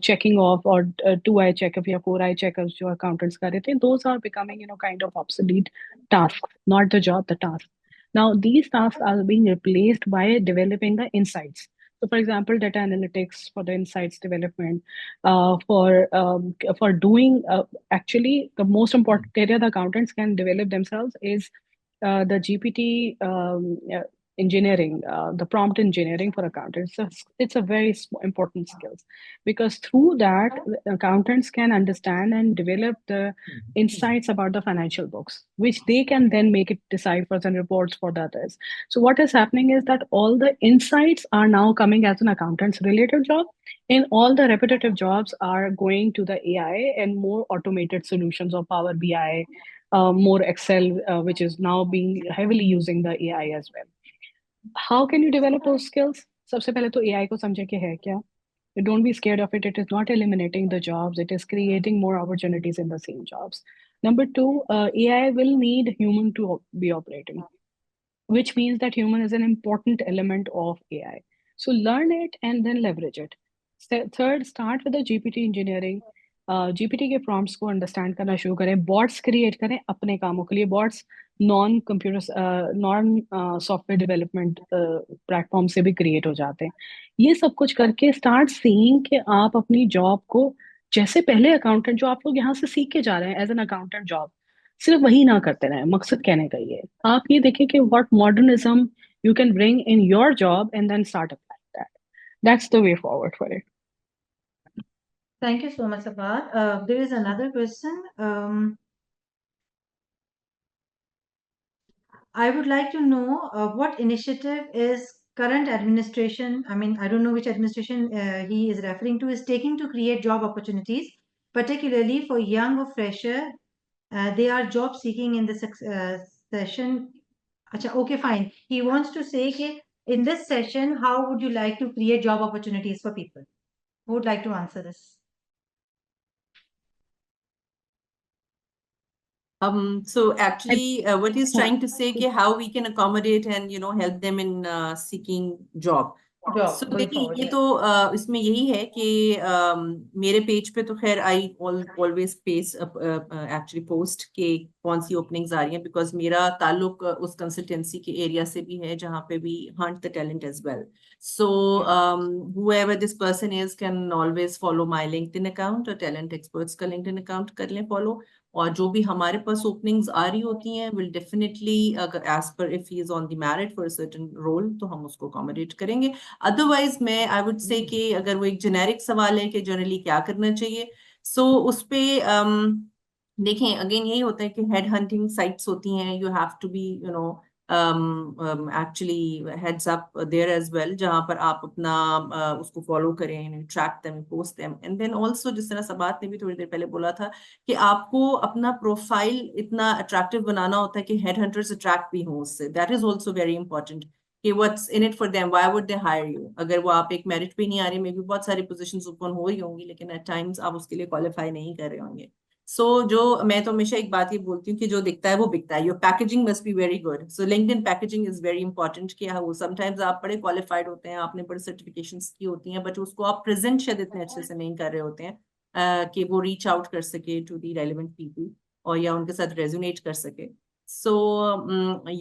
चेकिंग ऑफ और 2 आई चेकअप या 4 आई चेकअप जो अकाउंटेंट्स कर रहे थे, those are becoming kind of obsolete task, not the job, the task. Now these tasks are being replaced by developing the insights. So, for example, data analytics for the insights development, for doing actually the most important area the accountants can develop themselves is the GPT engineering, the prompt engineering for accountants. So it's a very important skills, because through that accountants can understand and develop the insights about the financial books, which they can then make it deciphers and reports for the others. So what is happening is that all the insights are now coming as an accountant's related job, and all the repetitive jobs are going to the AI and more automated solutions of Power BI, more Excel, which is now being heavily using the AI as well. How can you develop those skills? सबसे पहले तो AI को समझे कि है क्या. Don't be scared of it. It is not eliminating the jobs. It is creating more opportunities in the same jobs. Number two, AI will need human to be operating, which means that human is an important element of AI. So learn it and then leverage it. Third, start with the GPT engineering. GPT के prompts को understand करना शुरू करें, bots create करें अपने कामों के लिए. Bots non software development platform से भी क्रिएट हो जाते हैं. ये सब कुछ करके स्टार्ट सीइंग कि आप अपनी जॉब को, जैसे पहले अकाउंटेंट जो आप लोग यहाँ से सीख के जा रहे हैं एज एन अकाउंटेंट जॉब, सिर्फ वही ना करते रहे. मकसद कहने का ये, आप ये देखें कि what modernism you can bring in your job and then start applying that. That's the way forward for it. Thank you so much, Sabahat. There is another question. I would like to know what initiative is current administration, I mean, I don't know which administration he is referring to, is taking to create job opportunities, particularly for young or fresher. They are job seeking in this session. Achha, okay, fine. He wants to say, okay, in this session, how would you like to create job opportunities for people? Who would like to answer this? So actually, what he's trying to say कि how we can accommodate and help them in seeking job. So देखिए, ये तो इसमें यही है कि मेरे page पे तो खैर I always paste actually post कि कौन सी openings आ रही हैं, because मेरा ताल्लुक उस consultancy के area से भी है जहाँ पे we hunt the talent as well. So whoever this person is can always follow my LinkedIn account, or talent experts का LinkedIn account कर लें follow. और जो भी हमारे पास ओपनिंग्स आ रही होती हैं विल डेफिनेटली, अगर as per if he is on the merit for certain role, तो हम उसको अकोमोडेट करेंगे. अदरवाइज मैं आई वुड से कि अगर वो एक जेनेरिक सवाल है कि जनरली क्या करना चाहिए, सो उस पे देखें, अगेन यही होता है कि हेड हंटिंग साइट्स होती हैं, you have to be actually heads up there as well, जहाँ पर आप अपना उसको फॉलो करें, track them, post them, and then also जिस तरह सबात ने भी थोड़ी देर पहले बोला था कि आपको अपना प्रोफाइल इतना अट्रैक्टिव बनाना होता है कि हेड हंटर्स अट्रैक्ट भी हों उससे. That is also very important कि what's in it for them, why would they hire you. अगर वो आप एक मेरिट पे नहीं आ रही, मे बी बहुत सारी पोजीशंस ओपन हो रही होंगी, लेकिन एट टाइम्स आप उसके लिए क्वालिफाई नहीं कर रहे होंगे. सो जो मैं तो हमेशा एक बात ये बोलती हूँ कि जो दिखता है वो बिकता है. Your packaging must be very good. So LinkedIn packaging is very important कि हाँ, वो समटाइम्स आप बड़े क्वालिफाइड होते हैं, आपने बड़े सर्टिफिकेशंस की होती हैं, बट उसको आप प्रेजेंट शायद इतने अच्छे से नहीं कर रहे होते हैं कि वो रीच आउट कर सके टू दी रेलिवेंट पीपल और या उनके साथ रेजोनेट कर सके. सो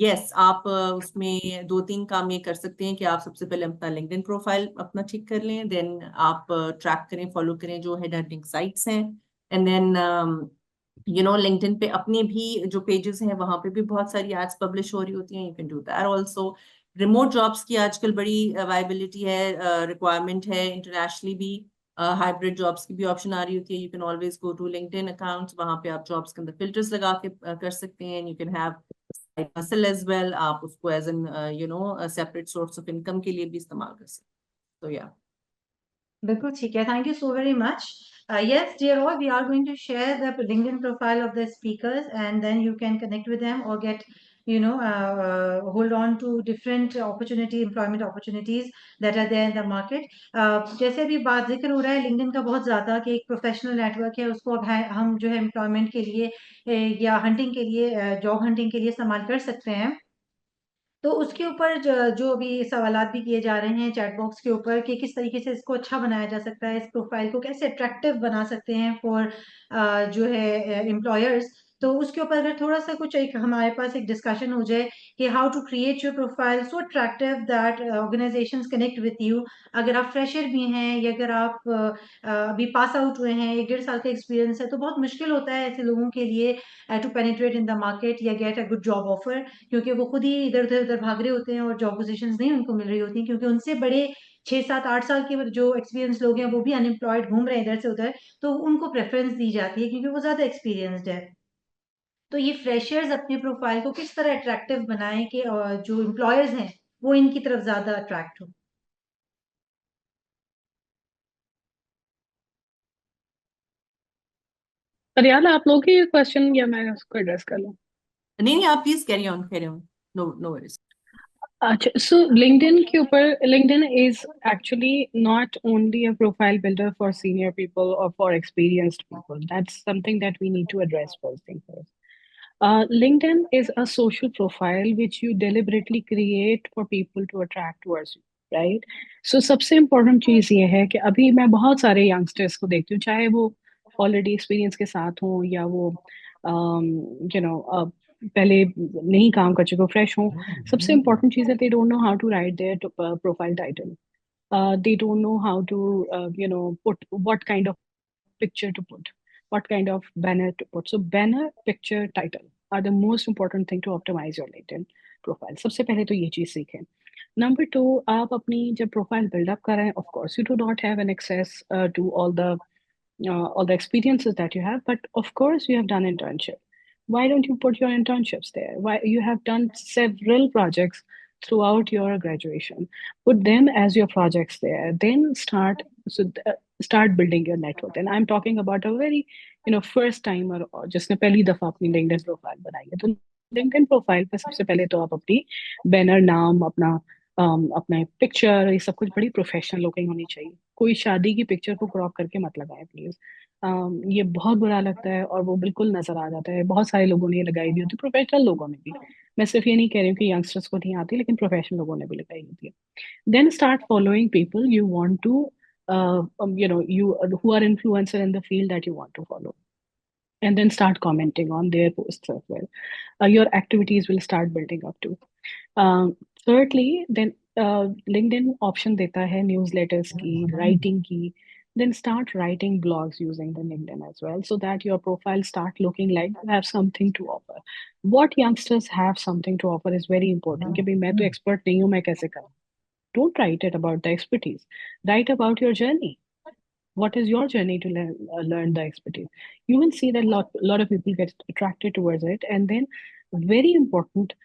यस, आप उसमें 2-3 काम ये कर सकते हैं कि आप सबसे पहले अपना लिंक्डइन प्रोफाइल अपना ठीक कर लें, देन आप ट्रैक करें, फॉलो करें जो हेड हंटिंग साइट्स हैं, एंड देन लिंक्डइन पे अपने भी जो पेजेस हैं वहां पे भी बहुत सारी एड्स पब्लिश हो रही होती हैं. You can do that also. Remote jobs की आजकल बड़ी वायबिलिटी है, रिक्वायरमेंट है इंटरनेशनली भी. हाइब्रिड जॉब्स की भी ऑप्शन आ रही होती है. You can always go to LinkedIn accounts, वहां पे आप जॉब्स के अंदर फिल्टर्स लगा के कर सकते हैं. You can have hustle as well, आप उसको as an separate source of income के लिए भी इस्तेमाल कर सकते हैं. तो या बिल्कुल ठीक है. Thank you so very much. Yes, dear all, we are going to share the LinkedIn profile of the speakers, and then you can connect with them or get, hold on to different employment opportunities that are there in the market. जैसे भी बात जिक्र हो रहा है LinkedIn का बहुत ज़्यादा कि एक प्रोफेशनल नेटवर्क है, उसको अब हम जो है एम्प्लॉयमेंट के लिए या हंटिंग के लिए, जॉब हंटिंग के लिए इस्तेमाल कर सकते हैं. तो उसके ऊपर जो अभी सवालात भी किए जा रहे हैं चैट बॉक्स के ऊपर कि किस तरीके से इसको अच्छा बनाया जा सकता है, इस प्रोफाइल को कैसे अट्रैक्टिव बना सकते हैं फॉर जो है एम्प्लॉयर्स. तो उसके ऊपर अगर थोड़ा सा कुछ एक हमारे पास एक डिस्कशन हो जाए कि how to create your profile so attractive that organisations connect with you. अगर आप फ्रेशर भी हैं या अगर आप अभी पास आउट हुए हैं, 1-1.5 साल का एक्सपीरियंस है, तो बहुत मुश्किल होता है ऐसे लोगों के लिए to penetrate in the market या get a good job offer, क्योंकि वो खुद ही इधर उधर उधर भाग रहे होते हैं और जॉब पोजीशंस नहीं उनको मिल रही होती, क्योंकि उनसे बड़े 6-7-8 साल के जो एक्सपीरियंस लोग हैं वो भी अनएम्प्लॉयड घूम रहे हैं इधर से उधर, तो उनको प्रेफरेंस दी जाती है क्योंकि वो ज्यादा एक्सपीरियंसड है. तो ये फ्रेशर्स अपने प्रोफाइल को किस तरह अट्रैक्टिव बनाएं कि जो एम्प्लॉयर्स हैं वो इनकी तरफ ज्यादा अट्रैक्ट हो. फरियाल, आप लोग ही क्वेश्चन या मैं उसको एड्रेस कर लूँ? नहीं, आप please carry on. No no worries. अच्छा, so LinkedIn के ऊपर, LinkedIn is actually not only a profile builder for senior people or for experienced people. That's something that we need to address first thing first. LinkedIn is a social profile which you deliberately create for people to attract towards you, right? So सबसे important चीज़ ये है कि अभी मैं बहुत सारे youngsters को देखती हूँ, चाहे वो already experience के साथ हों या वो पहले नहीं काम कर चुके, फ्रेश हों. सबसे important चीज़ है they don't know how to write their profile title. They don't know how to put what kind of picture to put, what kind of banner to put. So banner, picture, title are the most important thing to optimize your LinkedIn profile. सबसे पहले तो ये चीज़ सीखें. Number 2, आप अपनी जब profile buildup कर रहे हैं, of course you do not have an access to all the experiences that you have, but of course you have done internship. Why don't you put your internships there? Why you have done several projects throughout your graduation? Put them as your projects there. Then start building your network. And I'm talking about a very first timer or जिसने पहली दफा अपनी LinkedIn profile बनाई है. तो LinkedIn profile पे सबसे पहले तो आप अपनी बैनर, नाम, अपना पिक्चर, ये सब कुछ बड़ी प्रोफेशनल लुकिंग होनी चाहिए. कोई शादी की पिक्चर को क्रॉप करके मत लगाएं प्लीज. ये बहुत बुरा लगता है और वो बिल्कुल नजर आ जाता है. बहुत सारे लोगों ने ये लगाई हुई होती है, प्रोफेशनल लोगों ने भी. मैं सिर्फ ये नहीं कह रही हूँ कि यंगस्टर्स को नहीं आती, लेकिन प्रोफेशनल लोगों ने भी लगाई होती है. Then start following people you want to, you who are influencer in the field that you want to follow, and then start commenting on their posts as well. Your activities will start building up too. Thirdly, then LinkedIn option देता है newsletters की, writing की. Then start writing blogs using the LinkedIn as well, so that your profile start looking like you have something to offer. What youngsters have something to offer is very important. कि भाई मैं तो expert नहीं हूँ, मैं कैसे करूँ? Don't write it about the expertise. Write about your journey. what is your journey to learn the expertise? You will see that lot of people get attracted towards it. And then, very important,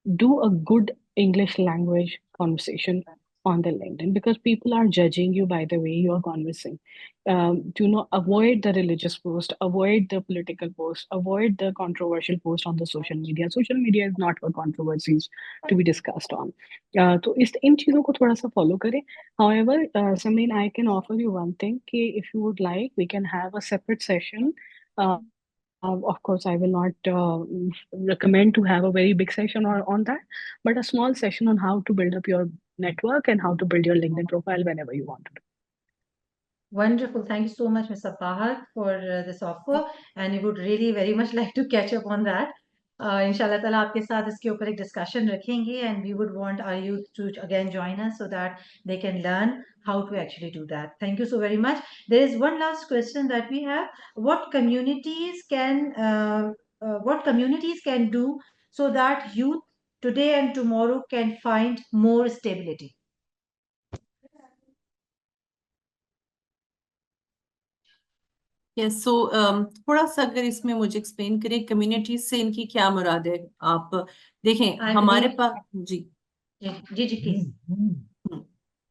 do a good English language conversation on the LinkedIn, because people are judging you by the way you are conversing. Do not avoid the religious post, avoid the political post, avoid the controversial post on the social media. Social media is not for controversies to be discussed on. तो इस इन चीज़ों को थोड़ा सा follow करें. However, Samin, I can offer you one thing कि if you would like, we can have a separate session. Of course, I will not recommend to have a very big session on that, but a small session on how to build up your network and how to build your LinkedIn profile whenever you want to. Wonderful. Thank you so much, Ms. Sabahat, for this offer. And we would really very much like to catch up on that. Inshallah Ta'ala, आपके साथ इसके ऊपर एक discussion रखेंगे, and we would want our youth to again join us so that they can learn how to actually do that. Thank you so very much. There is one last question that we have. What communities can do so that youth today and tomorrow can find more stability? Yes so थोड़ा सा अगर इसमें मुझे explain करें communities से इनकी क्या मुराद है. आप देखें हमारे पास जी जी प्लीज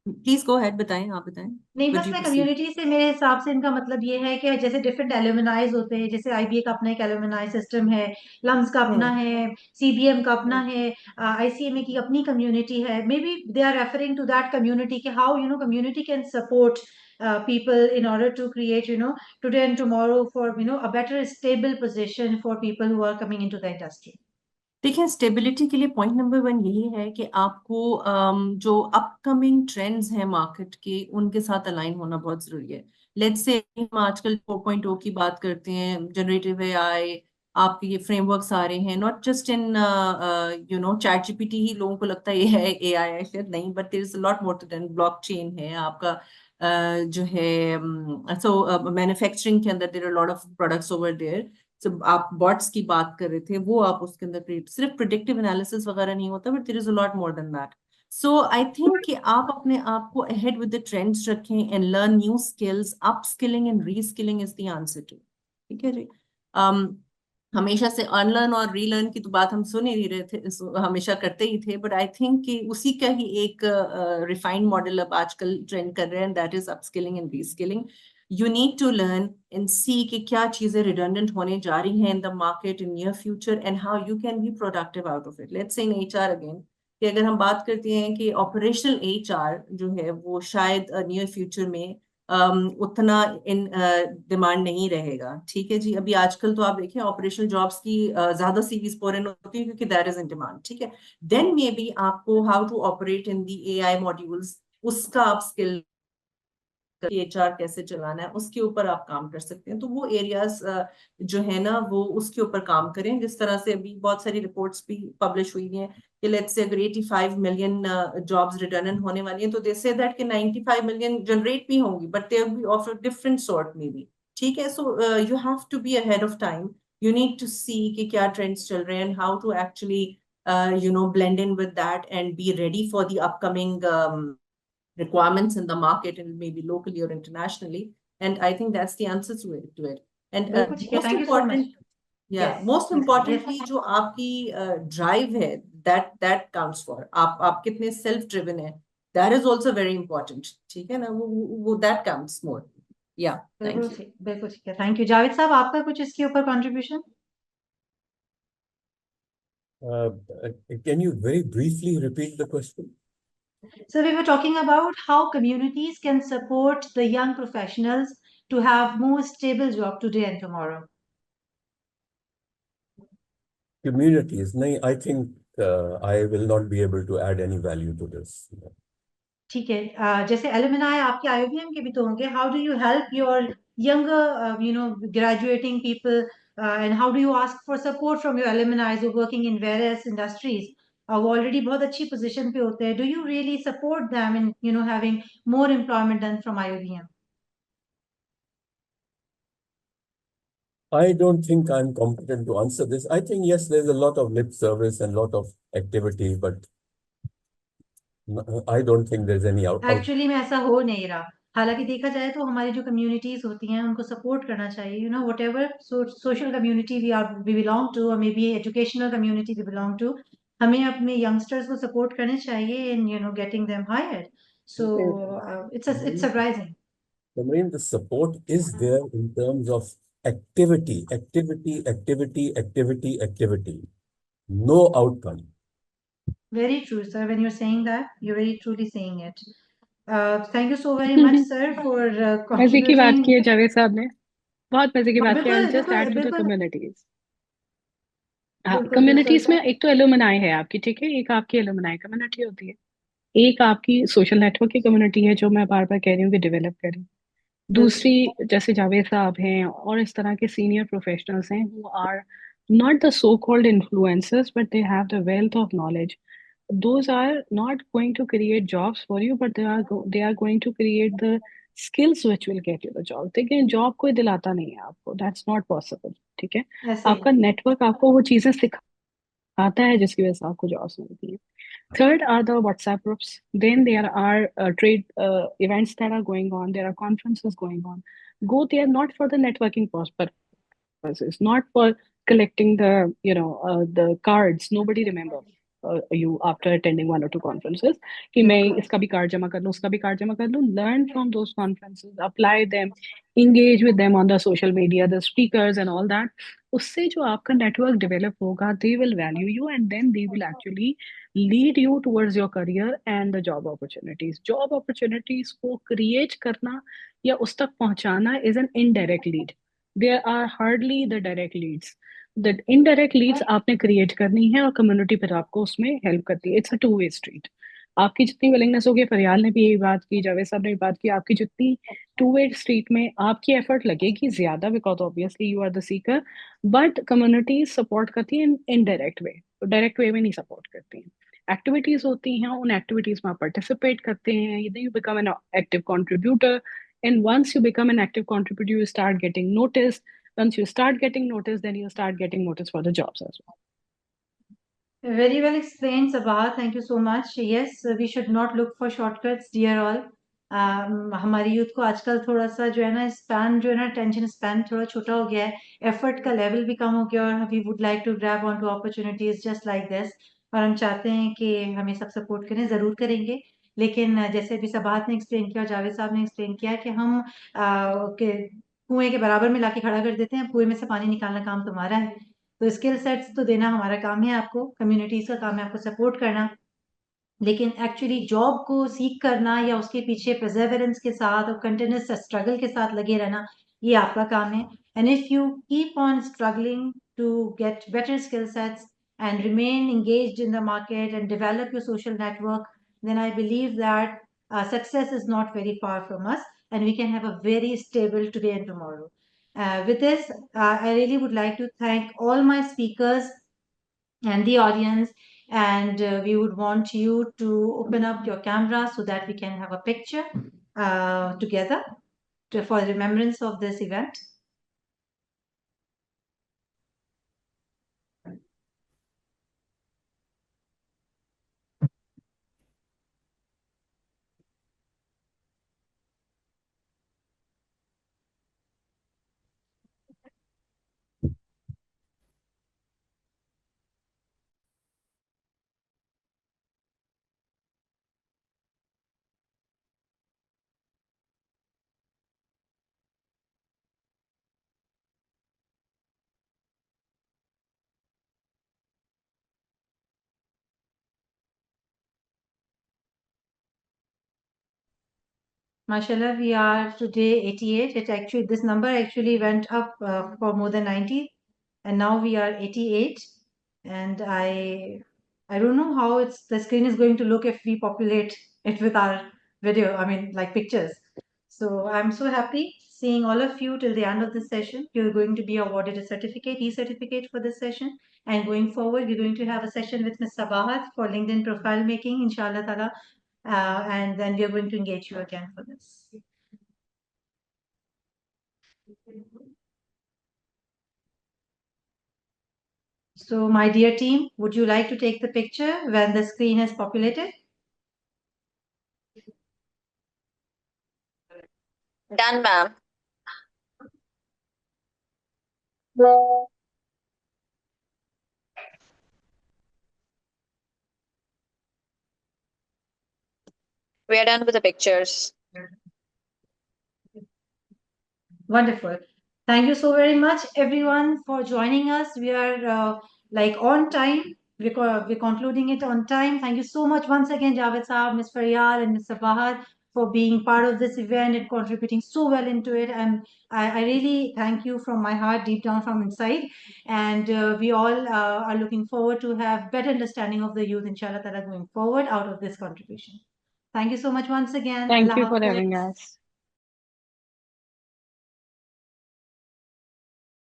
प्लीज गो अहेड, बताएं, आप बताएं. नहीं, बस मैं कम्युनिटी से, मेरे हिसाब से इनका मतलब ये है कि जैसे डिफरेंट एलुमनाइज होते हैं, जैसे आईबीए का अपना एक एलुमनाई सिस्टम है, लम्स का अपना है, सीबीएम का अपना है, आईसीएमए की अपनी कम्युनिटी है. May be they are referring to that community कि how community can support people in order to create today and tomorrow for a better stable position for people who are coming into the industry. देखिए, stability के लिए point number 1 यही है कि आपको जो upcoming trends हैं मार्केट के, उनके साथ अलाइन होना बहुत जरूरी है. लेट्स से हम आजकल 4.0 की बात करते हैं, जनरेटिव एआई, आपके ये फ्रेमवर्क्स आ रहे हैं, not just in ChatGPT ही लोगों को लगता है ये है एआई है, शायद नहीं, but there is a lot more to then. Blockchain है आपका, जो है सो मैन्युफैक्चरिंग के अंदर there are lot of products over there. जब आप बॉट्स की बात कर रहे थे, वो आप उसके अंदर सिर्फ प्रिडिक्टिव एनालिसिस वगैरह नहीं होता, but there is a lot more than that. So I think कि आप अपने आप को अहेड विद द ट्रेंड्स रखें and learn new skills. Upskilling and reskilling is the answer to. ठीक है जी. हमेशा से अनलर्न और रीलर्न की तो बात हम सुन ही रहे थे, हमेशा करते ही थे, बट आई थिंक कि उसी का ही एक रिफाइंड मॉडल अब आजकल ट्रेंड कर रहे हैं, that is upskilling and reskilling. You need to learn and see कि क्या चीजें redundant होने जा रही हैं in the market in near future and how you can be productive out of it. Let's say in HR again, कि अगर हम बात करते हैं कि operational HR जो है वो शायद near future में उतना इन डिमांड नहीं रहेगा. ठीक है जी. अभी आजकल तो आप देखें ऑपरेशनल जॉब्स की ज्यादा सीवीज फॉरन होती है क्योंकि दैट इज इन डिमांड. ठीक है. देन मे बी आपको how to operate in the AI modules, उसका आप स्किल, एचआर कैसे चलाना है, उसके ऊपर आप काम कर सकते हैं. तो वो एरियाज जो है ना, वो उसके ऊपर काम करें. जिस तरह से अभी बहुत सारी रिपोर्ट्स भी पब्लिश हुई हैं कि लेट्स से अगर 85 मिलियन जॉब्स रिटर्न होने वाली हैं, तो दे से दैट कि 95 मिलियन जनरेट भी होंगी, but they will be of a different sort maybe. ठीक है. So you have to be ahead of time. You need to see कि क्या ट्रेंड्स चल रहे हैं and how to actually blend in with that and be ready for the upcoming requirements in the market, and maybe locally or internationally. And I think that's the answer to it. And most important, most importantly, जो आपकी drive है, that counts for. आप कितने self driven है, that is also very important. ठीक है ना, वो that counts more. Yeah, thank you. बिल्कुल ठीक है. Thank you. जावेद साहब, आपका कुछ इसके ऊपर contribution? Can you very briefly repeat the question? So we were talking about how communities can support the young professionals to have more stable job today and tomorrow. Communities, no, I think I will not be able to add any value to this. ठीक है. जैसे alumni आपके IOBM के भी तो होंगे. How do you help your younger, graduating people, and how do you ask for support from your alumni who are working in various industries? वो already बहुत अच्छी position पे होते हैं. Do you really support them in having more employment than from IOBM? I don't think I'm competent to answer this. I think, yes, there's a lot of lip service and lot of activity, but I don't think there's any out. Actually में ऐसा हो नहीं रहा. हालांकि देखा जाए तो हमारी जो कम्युनिटीज होती हैं उनको सपोर्ट करना चाहिए, you know, whatever social community we belong to, और maybe educational community we belong to, हमें अपने यंगस्टर्स को सपोर्ट करने चाहिए in, you know, getting them hired. So it's surprising. Tamreen, the support is there in terms of activity, activity, activity, activity, activity. No outcome. Very true, sir. When you're saying that, you're very truly saying it. Thank you so very much, sir, for मजे की बात contributing. की है जावेद साहब ने, बहुत मजे की बात की. बिल्कुल I'll just बिल्कुल add to the बिल्कुल communities. हाँ, बिल्कुल कम्युनिटीज में बिल्कुल. एक तो एलुमनाई है आपकी, ठीक है, एक आपकी एलुमनाई कम्युनिटी होती है, एक आपकी सोशल नेटवर्क की कम्युनिटी है जो मैं बार बार कह रही हूँ कि डेवलप करें. दूसरी, जैसे जावेद साहब हैं और इस तरह के सीनियर प्रोफेशनल्स हैं who are not the so-called influencers but they have the wealth of knowledge. Those are not going to create jobs for you, but they are going to create the skills which will get you the job. देखिए, job कोई दिलाता नहीं है आपको, that's not possible. ठीक है, ऐसे ही. आपका नेटवर्क आपको वो चीजें सिखाता है जिसकी वजह से आपको जॉब्स मिलती है. Third are the WhatsApp groups. Then there are trade events that are going on. There are conferences going on. Go there not for the networking purposes, not for collecting the cards. Nobody remember you after attending one or two conferences. कि मैं इसका भी card जमा कर लूँ, उसका भी card जमा कर लूँ. Learn from those conferences, apply them, engage with them on the social media, the speakers and all that. उससे जो आपका network develop होगा, they will value you and then they will actually lead you towards your career and the job opportunities. Job opportunities को create करना या उस तक पहुंचाना is an indirect lead. There are hardly the direct leads. The indirect leads आपने create करनी है और community फिर आपको उसमें help करती है. It's a two-way street. आपकी जितनी willingness होगी, फरियाल ने भी यही बात की, जावेद साहब ने भी बात की, आपकी जितनी two-way street में आपकी effort लगेगी ज्यादा, because obviously you are the seeker, but community support करती है in indirect way, direct way में नहीं support करती है. एक्टिविटीज होती हैं, उन एक्टिविटीज में आप पार्टिसिपेट करते हैं, you become an active contributor, and once you become an active contributor you start getting noticed. Once you start getting noticed, then you start getting noticed for the jobs as well. Very well explained, Sabahat. Thank you so much. Yes, we should not look for shortcuts, dear all. हमारी youth को आजकल थोड़ा सा जो है ना span, जो है ना टेंशन स्पैन थोड़ा छोटा हो गया है, एफर्ट का लेवल भी कम हो गया, और we would like to grab on to opportunities just like this, और हम चाहते हैं कि हमें सब सपोर्ट करें, ज़रूर करेंगे. लेकिन जैसे अभी सबाहत ने एक्सप्लेन किया और जावेद साहब ने एक्सप्लेन किया कि हम कुएं के बराबर में लाके खड़ा कर देते हैं, कुएं में से पानी निकालना काम तुम्हारा है. तो स्किल सेट्स तो देना हमारा काम है, आपको कम्युनिटीज का काम है आपको सपोर्ट करना, लेकिन एक्चुअली जॉब को सीख करना या उसके पीछे परसेवरेंस के साथ और कंटिन्यूस स्ट्रगल के साथ लगे रहना, ये आपका काम है. And if you keep on struggling to get better skill sets and remain engaged in the market and develop your social network, then I believe that success is not very far from us and we can have a very stable today and tomorrow. With this, I really would like to thank all my speakers and the audience, and we would want you to open up your camera so that we can have a picture together for remembrance of this event. Mashallah, we are today 88. This number actually went up for more than 90, and now we are 88. And I don't know how the screen is going to look if we populate it with our video. I mean, like pictures. So I'm so happy seeing all of you till the end of this session. You're going to be awarded a certificate, e-certificate for this session. And going forward, we're going to have a session with Ms. Sabahat for LinkedIn profile making, inshallah ta'ala. And then we're going to engage you again for this. So my dear team, would you like to take the picture when the screen is populated? Done, ma'am. We are done with the pictures. Wonderful. Thank you so very much, everyone, for joining us. We are like on time. We're concluding it on time. Thank you so much once again, Javaid Saab, Ms. Faryal, and Ms. Sabahat, for being part of this event and contributing so well into it. And I really thank you from my heart, deep down from inside. And we all are looking forward to have better understanding of the youth, inshallah, that are going forward out of this contribution. Thank you so much once again. Thank Allah you for having Hafiz. us.